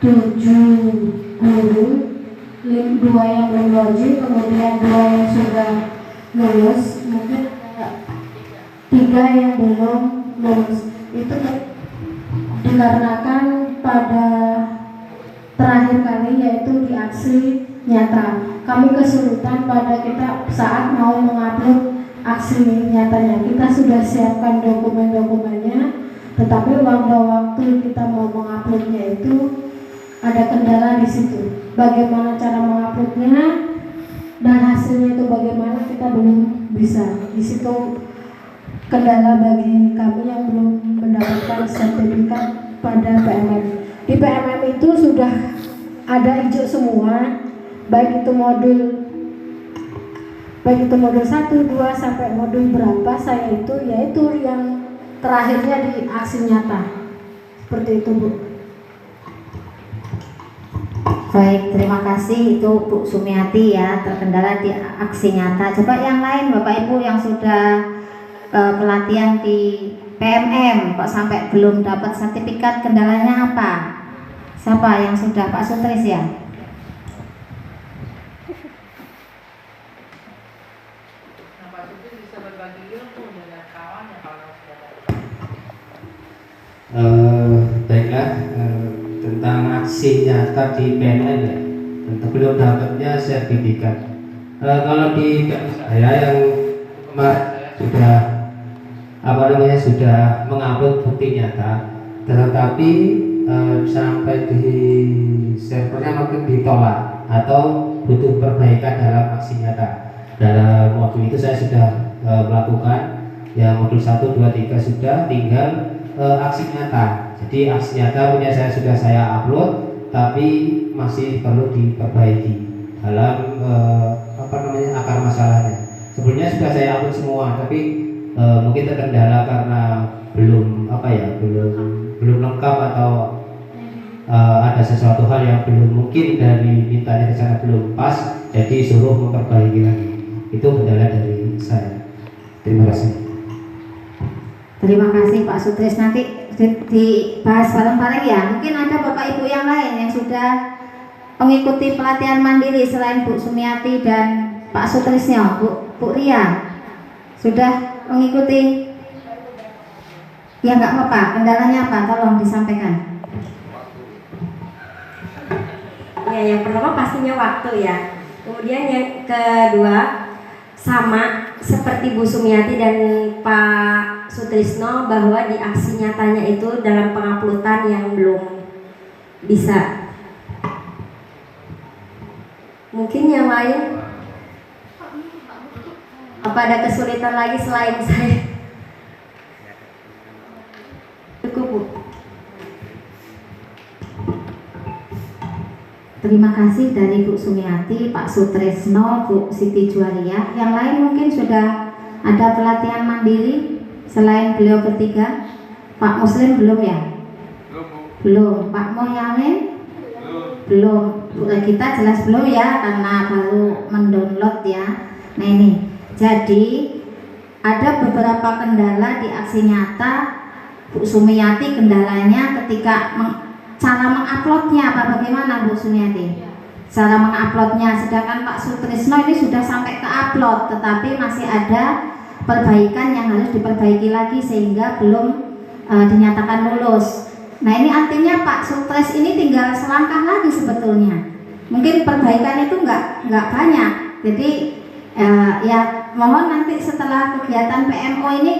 7 guru, 2 yang lulus teknologi, kemudian 2 yang sudah lulus, mungkin ada 3 yang belum lulus. Itu dikarenakan pada terakhir kali yaitu di aksi nyata kami kesulitan pada kita saat mau mengupload aksi nyatanya. Kita sudah siapkan dokumen-dokumennya, tetapi waktu kita mau menguploadnya itu ada kendala di situ. Bagaimana cara menguploadnya dan hasilnya itu bagaimana, kita belum bisa. Di situ kendala bagi kami yang belum mendapatkan sertifikat pada PMM. Di PMM itu sudah ada hijau semua, baik itu modul 1, 2 sampai modul berapa, saya yaitu yang terakhirnya di aksi nyata. Seperti itu, Bu. Baik, terima kasih. Itu Bu Sumiati ya, terkendala di aksi nyata. Coba yang lain Bapak Ibu yang sudah pelatihan di PMM kok sampai belum dapat sertifikat, kendalanya apa? Siapa yang sudah? Pak Sutris ya? Nah, Pak Sutris bisa berbagi ilmu dengan kawan yang kalau sudah Baiklah, tentang aksi nyata di PNN ya, tentu belum dapatnya sertifikat. Kalau di saya yang kemarin sudah mengupload bukti nyata, tetapi sampai di servernya mungkin ditolak atau butuh perbaikan dalam aksi nyata. Dalam modul itu saya sudah melakukan ya, modul 1, 2, 3 sudah, tinggal aksi nyata. Jadi aksi nyata punya saya sudah saya upload, tapi masih perlu diperbaiki dalam akar masalahnya. Sebelumnya sudah saya upload semua, tapi mungkin terkendala karena belum belum lengkap atau ada sesuatu hal yang belum mungkin dari mintanya ke sana belum pas, jadi suruh memperbaiki lagi. Itu kendala dari saya. Terima kasih. Terima kasih Pak Sutris. Nanti dibahas bareng-bareng ya. Mungkin ada Bapak Ibu yang lain yang sudah mengikuti pelatihan mandiri selain Bu Sumiati dan Pak Sutrisnya. Bu Ria sudah mengikuti? Ya nggak apa-apa. Kendalanya apa? Tolong disampaikan. Ya, yang pertama pastinya waktu ya. Kemudian yang kedua, sama seperti Bu Sumiati dan Pak Sutrisno, bahwa di aksi nyatanya itu dalam penguploadan yang belum bisa. Mungkin yang lain, apa ada kesulitan lagi selain saya? Cukup, Bu. Terima kasih dari Bu Sumiati, Pak Sutrisno, Bu Siti Juwaria. Yang lain mungkin sudah ada pelatihan mandiri selain beliau bertiga. Pak Muslim belum ya? Belum. Pak Moyamin? Belum. Bu Regita jelas belum ya, karena baru mendownload ya. Nah ini, jadi ada beberapa kendala di aksi nyata. Bu Sumiati kendalanya ketika cara menguploadnya apa bagaimana Bu Sumiati? Cara menguploadnya, sedangkan Pak Sutrisno ini sudah sampai ke upload, tetapi masih ada perbaikan yang harus diperbaiki lagi sehingga belum dinyatakan lulus. Nah ini artinya Pak Sutris ini tinggal selangkah lagi sebetulnya. Mungkin perbaikan itu nggak banyak. Jadi ya mohon nanti setelah kegiatan PMO ini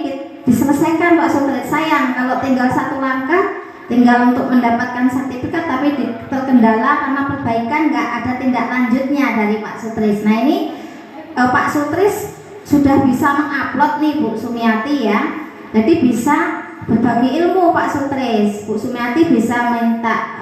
diselesaikan Pak Sutris. Sayang kalau tinggal satu langkah, tinggal untuk mendapatkan sertifikat tapi terkendala karena perbaikan, nggak ada tindak lanjutnya dari Pak Sutris. Nah ini Pak Sutris sudah bisa mengupload nih Bu Sumiati ya, jadi bisa berbagi ilmu Pak Sutris. Bu Sumiati bisa minta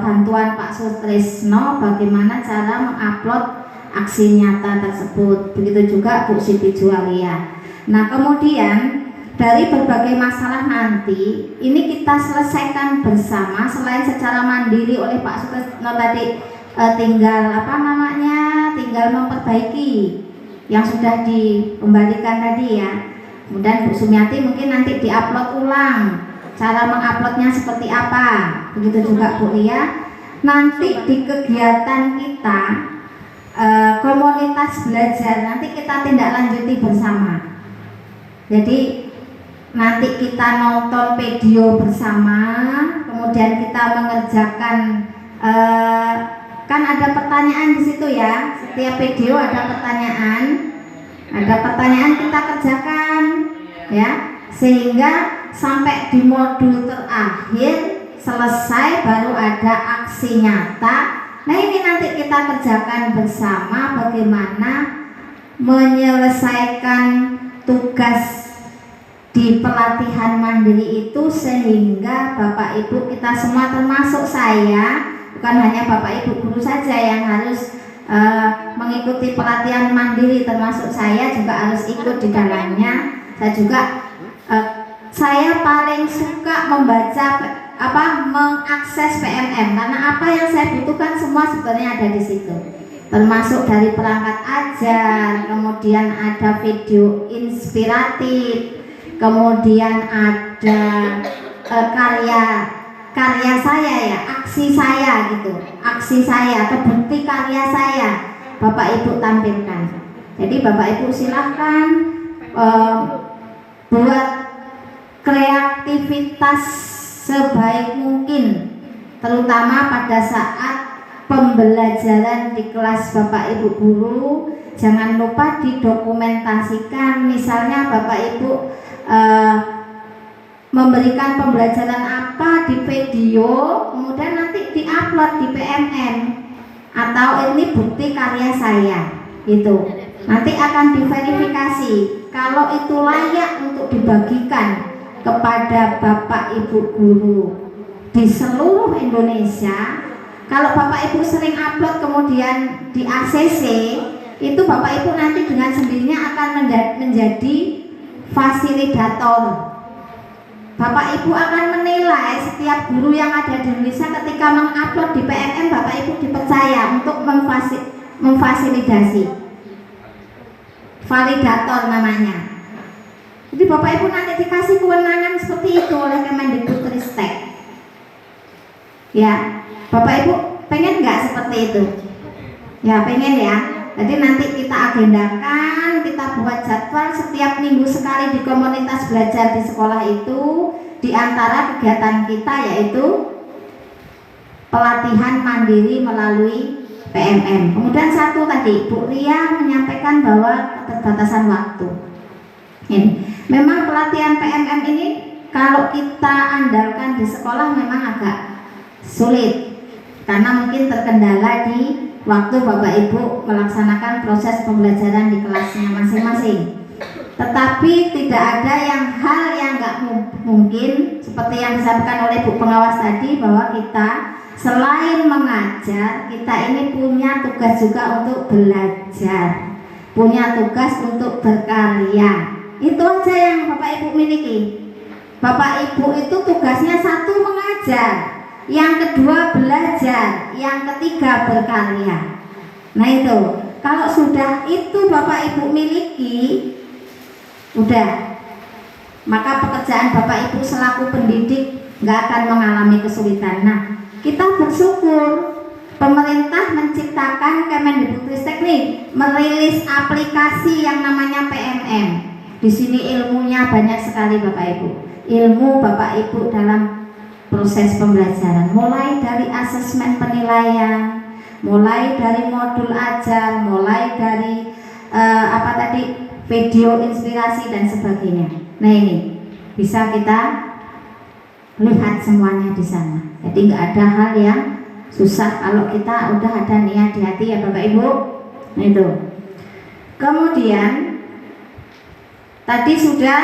bantuan Pak Sutrisno bagaimana cara mengupload aksi nyata tersebut. Begitu juga Bu Siti Juwalia. Nah kemudian dari berbagai masalah nanti ini kita selesaikan bersama. Selain secara mandiri oleh Pak Sutrisno tadi tinggal tinggal memperbaiki yang sudah dikembalikan tadi ya. Kemudian Bu Sumiati mungkin nanti diupload ulang, cara menguploadnya seperti apa. Begitu juga Bu Ria. Nanti di kegiatan kita komunitas belajar. Nanti kita tindak lanjuti bersama. Jadi nanti kita nonton video bersama, kemudian kita mengerjakan kan ada pertanyaan di situ ya. Setiap video ada pertanyan kita kerjakan ya, sehingga sampai di modul terakhir selesai baru ada aksi nyata. Nah ini nanti kita kerjakan bersama bagaimana menyelesaikan tugas di pelatihan mandiri itu, sehingga Bapak Ibu kita semua termasuk saya, bukan hanya Bapak Ibu guru saja yang harus mengikuti pelatihan mandiri, termasuk saya juga harus ikut di dalamnya. Saya paling suka membaca mengakses PMM, karena apa yang saya butuhkan semua sebenarnya ada di situ, termasuk dari perangkat ajar, kemudian ada video inspiratif, kemudian ada karya saya ya, aksi saya gitu, aksi saya atau bukti karya saya Bapak Ibu tampilkan. Jadi Bapak Ibu silahkan buat kreativitas sebaik mungkin, terutama pada saat pembelajaran di kelas Bapak Ibu guru. Jangan lupa didokumentasikan, misalnya Bapak Ibu memberikan pembelajaran apa di video, kemudian nanti diupload di PMM, atau ini bukti karya saya gitu. Nanti akan diverifikasi kalau itu layak untuk dibagikan kepada Bapak Ibu guru di seluruh Indonesia. Kalau Bapak Ibu sering upload kemudian di ACC, itu Bapak Ibu nanti dengan sendirinya akan menjadi fasilitator. Bapak Ibu akan menilai setiap guru yang ada di Indonesia ketika mengupload di PMM, Bapak Ibu dipercaya untuk memfasilitasi. Validator namanya. Jadi Bapak Ibu nanti dikasih kewenangan seperti itu oleh Kemendikbudristek. Ya, Bapak Ibu pengen nggak seperti itu? Ya pengen ya. Jadi nanti kita agendakan, kita buat jadwal setiap minggu sekali di komunitas belajar di sekolah itu. Di antara kegiatan kita yaitu pelatihan mandiri melalui PMM. Kemudian satu tadi Bu Ria menyampaikan bahwa keterbatasan waktu. Ini memang pelatihan PMM ini kalau kita andalkan di sekolah memang agak sulit, karena mungkin terkendala di waktu Bapak Ibu melaksanakan proses pembelajaran di kelasnya masing-masing. Tetapi tidak ada hal yang nggak mungkin, seperti yang disampaikan oleh Bu Pengawas tadi, bahwa kita selain mengajar, kita ini punya tugas juga untuk belajar, punya tugas untuk berkarya. Itu aja yang Bapak Ibu miliki. Bapak Ibu itu tugasnya satu mengajar, yang kedua belajar, yang ketiga berkarya. Nah itu, kalau sudah itu Bapak Ibu miliki, udah, maka pekerjaan Bapak Ibu selaku pendidik nggak akan mengalami kesulitan. Nah, kita bersyukur pemerintah menciptakan Kemendikbudristek merilis aplikasi yang namanya PMM. Di sini ilmunya banyak sekali Bapak Ibu. Ilmu Bapak Ibu dalam proses pembelajaran, mulai dari asesmen penilaian, mulai dari modul ajar, mulai dari video inspirasi dan sebagainya. Nah ini bisa kita lihat semuanya di sana. Jadi nggak ada hal yang susah kalau kita udah ada niat di hati ya Bapak Ibu. Nah itu. Kemudian tadi sudah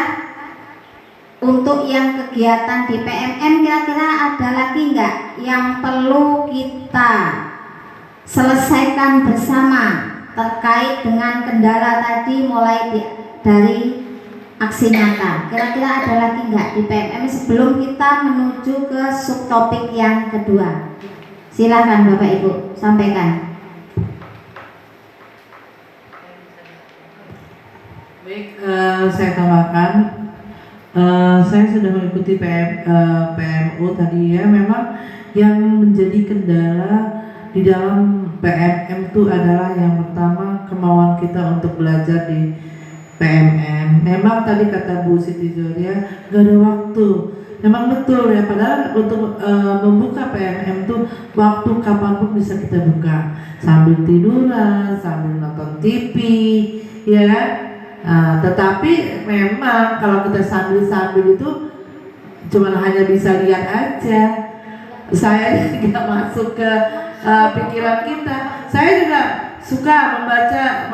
untuk yang kegiatan di PMM, kira-kira ada lagi nggak yang perlu kita selesaikan bersama terkait dengan kendala tadi, mulai dari aksi nyata? Kira-kira ada lagi nggak di PMM sebelum kita menuju ke subtopik yang kedua? Silahkan Bapak Ibu sampaikan. Baik, saya tambahkan, saya sudah mengikuti PMO tadi ya. Memang yang menjadi kendala di dalam PMM itu adalah yang pertama kemauan kita untuk belajar di PMM. Memang tadi kata Bu Siti Zoria gak ada waktu. Memang betul ya, padahal untuk membuka PMM tuh waktu kapanpun bisa kita buka, sambil tiduran, sambil nonton TV, ya kan? Tetapi memang kalau kita sambil-sambil itu cuma hanya bisa lihat aja. Saya tidak masuk ke pikiran kita. Saya juga suka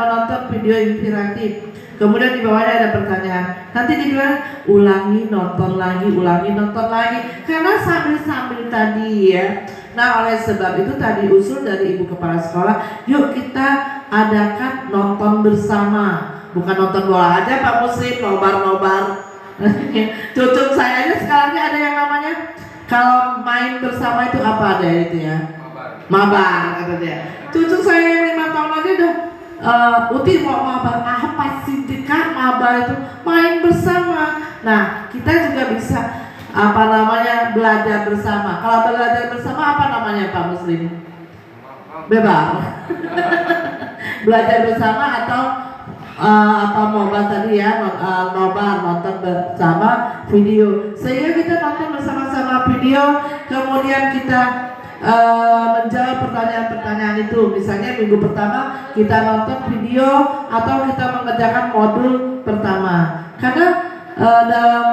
menonton video inspiratif. Kemudian di bawahnya ada pertanyaan. Nanti dibilang ulangi nonton lagi, karena sambil-sambil tadi ya. Nah, oleh sebab itu tadi usul dari Ibu Kepala Sekolah, yuk kita adakan nonton bersama. Bukan nonton bola aja Pak Muslim, nobar. Cucu saya aja sekarang ada yang namanya kalau main bersama itu apa ada itu ya? Mabar kata dia. Cucu saya yang 5 tahun aja udah Uti mau mabar apa sih Kak? Mabar itu main bersama. Nah, kita juga bisa belajar bersama. Kalau belajar bersama apa namanya Pak Muslim? Bebas. Belajar bersama atau nobar tadi ya, nobar, nonton bersama video, sehingga kita nonton bersama-sama video, kemudian kita menjawab pertanyaan-pertanyaan itu. Misalnya minggu pertama kita nonton video atau kita mengerjakan modul pertama, karena dalam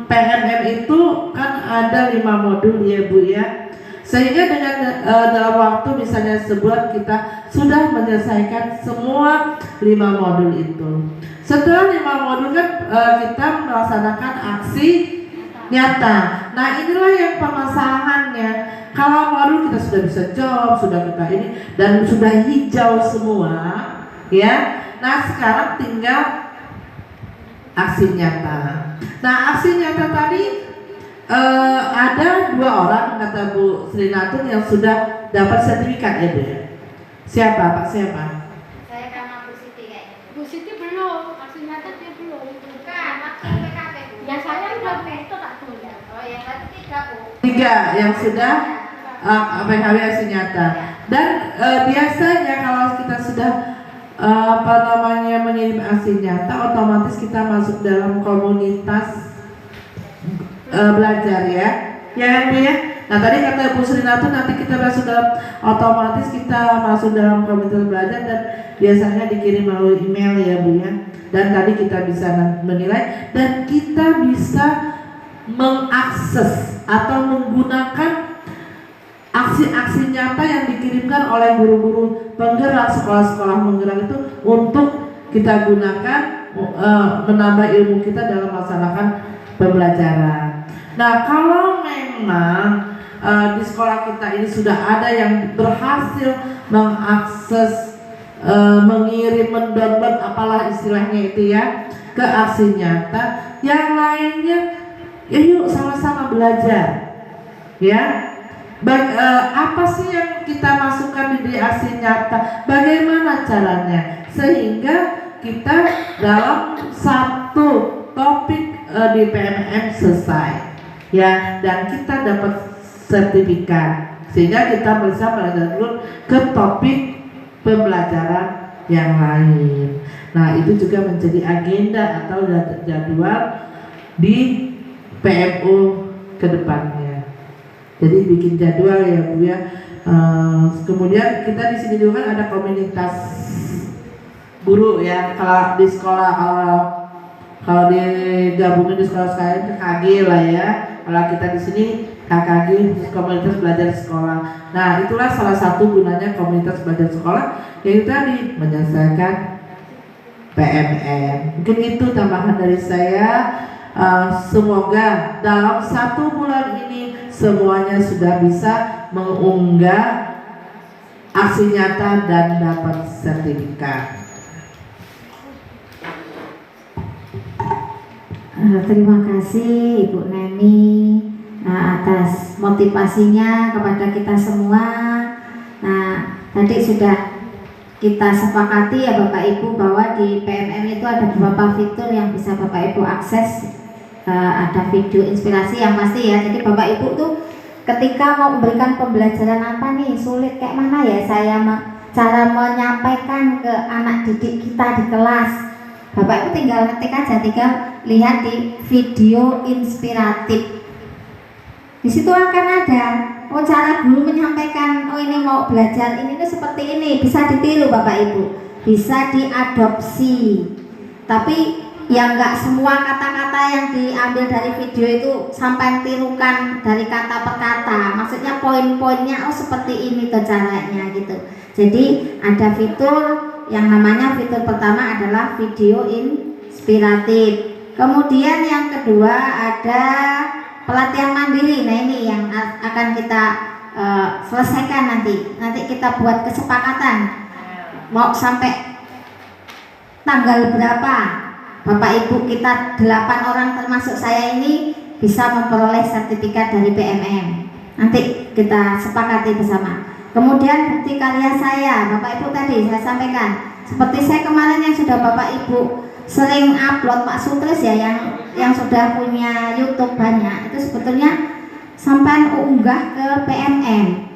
PMM itu kan ada 5 modul ya Bu ya, sehingga dengan dalam waktu misalnya sebulan kita sudah menyelesaikan semua 5 modul itu. Setelah 5 modul kan kita melaksanakan aksi nyata. Nah, inilah yang permasalahannya. Kalau modul kita sudah bisa jawab, sudah kita ini dan sudah hijau semua, ya. Nah, sekarang tinggal aksi nyata. Nah, aksi nyata tadi ada 2 orang kata Bu Srinatun yang sudah dapat sertifikat ya Bu ya. Siapa Pak? Siapa? Saya sama Bu Siti kayaknya. Bu Siti belum, aksi nyata dia belum. Bukan, makin PKP Bu. Ya saya udah itu tak punya. Oh, yang tadi 3 Bu. 3 yang sudah PKW aksi nyata. Dan biasanya kalau kita sudah mengirim aksi nyata, otomatis kita masuk dalam komunitas belajar ya kan Bu ya. Nah, tadi kata Bu Srinatun nanti kita masuk dalam, otomatis kita masuk dalam komunitas belajar dan biasanya dikirim melalui email ya Bu ya. Dan tadi kita bisa menilai dan kita bisa mengakses atau menggunakan aksi-aksi nyata yang dikirimkan oleh guru-guru penggerak, sekolah-sekolah penggerak itu untuk kita gunakan menambah ilmu kita dalam melaksanakan pembelajaran. Nah, kalau memang di sekolah kita ini sudah ada yang berhasil mengakses, mengirim, mendownload apalah istilahnya itu ya, ke aksi nyata, yang lainnya ya yuk sama-sama belajar ya. Apa sih yang kita masukkan di aksi nyata, bagaimana caranya sehingga kita dalam satu topik di PMM selesai ya, dan kita dapat sertifikat sehingga kita bisa belajar dulu ke topik pembelajaran yang lain. Nah, itu juga menjadi agenda atau jadwal di PMU ke depannya. Jadi bikin jadwal ya Bu ya. Kemudian kita di sini juga kan ada komunitas guru ya. Kalau di sekolah, kalau digabungin di sekolah saya KKG lah ya. Kalau kita di sini KKG, komunitas belajar sekolah. Nah, itulah salah satu gunanya komunitas belajar sekolah, yaitu tadi menyelesaikan PMM. Mungkin itu tambahan dari saya. Semoga dalam 1 bulan ini semuanya sudah bisa mengunggah aksi nyata dan dapat sertifikat. Terima kasih Ibu Neni atas motivasinya kepada kita semua. Nah, tadi sudah kita sepakati ya Bapak Ibu bahwa di PMM itu ada beberapa fitur yang bisa Bapak Ibu akses. Ada video inspirasi yang pasti ya. Jadi Bapak Ibu tuh ketika mau memberikan pembelajaran apa nih, sulit kayak mana ya saya cara menyampaikan ke anak didik kita di kelas. Bapak Ibu tinggal ketik aja, tinggal lihat di video inspiratif. Di situ akan ada cara guru menyampaikan, oh ini mau belajar ini tuh seperti ini, bisa ditiru Bapak Ibu, bisa diadopsi. Tapi yang enggak semua kata-kata yang diambil dari video itu sampai tirukan dari kata per kata. Maksudnya poin-poinnya oh seperti ini tuh caranya gitu. Jadi ada fitur yang namanya fitur pertama adalah video inspiratif. Kemudian yang kedua ada pelatihan mandiri. Nah ini yang akan kita selesaikan nanti. Nanti kita buat kesepakatan mau sampai tanggal berapa Bapak Ibu kita 8 orang termasuk saya ini bisa memperoleh sertifikat dari PMM. Nanti kita sepakati bersama. Kemudian bukti karya saya, Bapak Ibu tadi saya sampaikan. Seperti saya kemarin yang sudah Bapak Ibu sering upload Pak Sutris ya, yang sudah punya YouTube banyak, itu sebetulnya sampai unggah ke PMM.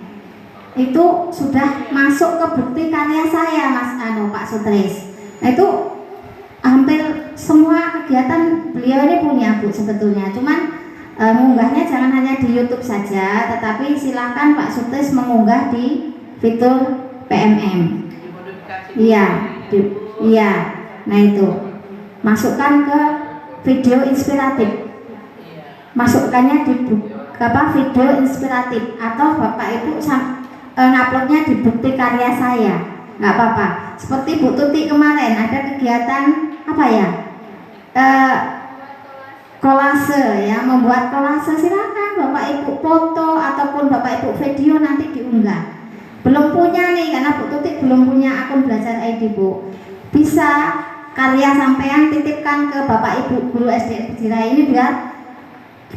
Itu sudah masuk ke bukti karya saya Mas Pak Sutris. Nah itu hampir semua kegiatan beliau ini punya Bu sebetulnya. Cuman mengunggahnya jangan hanya di YouTube saja, tetapi silakan Pak Sutris mengunggah di fitur PMM. Iya, iya. Nah itu masukkan ke video inspiratif. Masukkannya di video inspiratif atau Bapak Ibu nguploadnya di bukti karya saya, nggak apa-apa. Seperti Bu Tuti kemarin ada kegiatan apa ya, kolase ya, membuat kolase, silakan Bapak Ibu foto ataupun Bapak Ibu video nanti diunggah. Belum punya nih karena Bu Tuti belum punya akun Belajar ID Bu, bisa karya sampean titipkan ke Bapak Ibu guru SD Bujirayu ini biar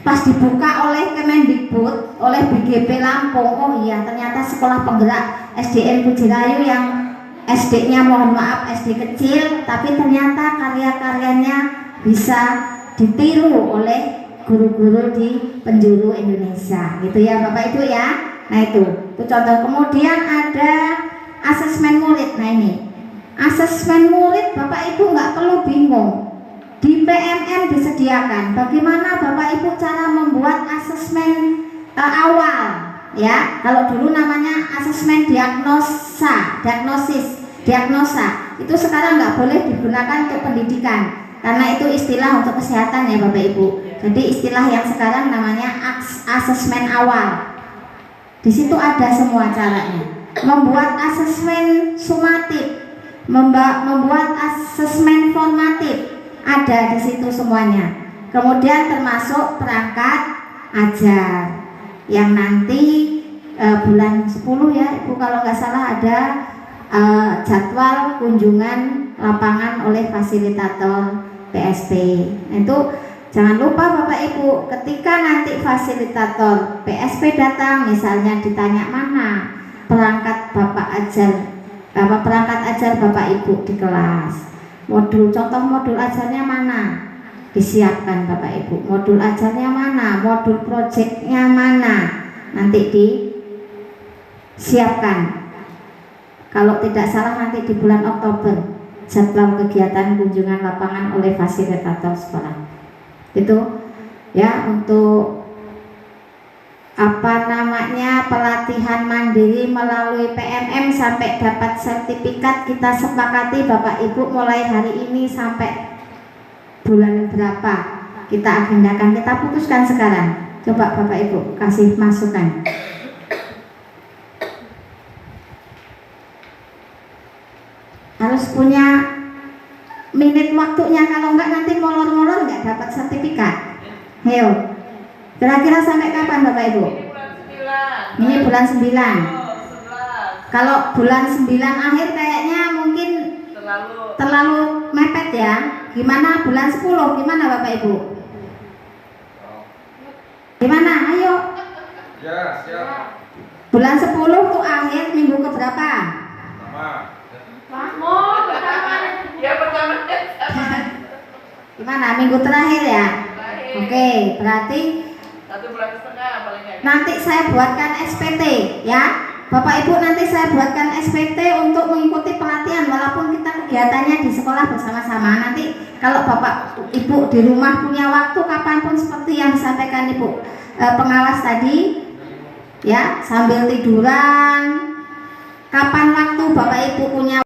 pas dibuka oleh Kemendikbud, oleh BGP Lampung, oh iya ternyata sekolah penggerak SDN Bujirayu yang SD-nya mohon maaf SD kecil, tapi ternyata karya-karyanya bisa ditiru oleh guru-guru di penjuru Indonesia, gitu ya Bapak Ibu ya. Nah itu contoh. Kemudian ada asesmen murid. Nah ini asesmen murid Bapak Ibu nggak perlu bingung. Di PMM disediakan bagaimana Bapak Ibu cara membuat asesmen awal ya. Kalau dulu namanya asesmen diagnosa itu sekarang nggak boleh digunakan untuk pendidikan karena itu istilah untuk kesehatan ya Bapak Ibu. Jadi istilah yang sekarang namanya asesmen awal. Di situ ada semua caranya. Membuat asesmen sumatif, membuat asesmen formatif, ada di situ semuanya. Kemudian termasuk perangkat ajar yang nanti bulan 10 ya Ibu kalau nggak salah ada jadwal kunjungan lapangan oleh fasilitator PSP. Itu jangan lupa Bapak Ibu, ketika nanti fasilitator PSP datang misalnya ditanya mana perangkat ajar Bapak Ibu di kelas, contoh modul ajarnya mana, disiapkan Bapak Ibu. Modul ajarnya mana, modul proyeknya mana, nanti disiapkan. Kalau tidak salah nanti di bulan Oktober jadwal kegiatan kunjungan lapangan oleh fasilitator sekolah. Itu ya untuk pelatihan mandiri melalui PMM sampai dapat sertifikat. Kita sepakati Bapak Ibu mulai hari ini sampai bulan berapa kita agendakan, kita putuskan sekarang. Coba Bapak Ibu kasih masukan. Harus punya menit waktunya, kalau enggak nanti molor-molor enggak dapat sertifikat. Ayo, kira-kira sampai kapan Bapak Ibu? Ini bulan 9. Kalau bulan 9 akhir kayaknya mungkin terlalu mepet ya. Gimana bulan 10? Gimana Bapak Ibu? Gimana? Ayo. Ya, siap. Bulan 10 tuh akhir minggu keberapa? Gimana? Minggu terakhir ya? Oke, berarti 1,5 bulan paling nggak. Nanti saya buatkan SPT ya. Bapak Ibu, nanti saya buatkan SPT untuk mengikuti pelatihan walaupun kita kegiatannya di sekolah bersama-sama. Nanti kalau Bapak Ibu di rumah punya waktu kapanpun seperti yang disampaikan Ibu pengawas tadi ya, sambil tiduran, kapan waktu Bapak Ibu punya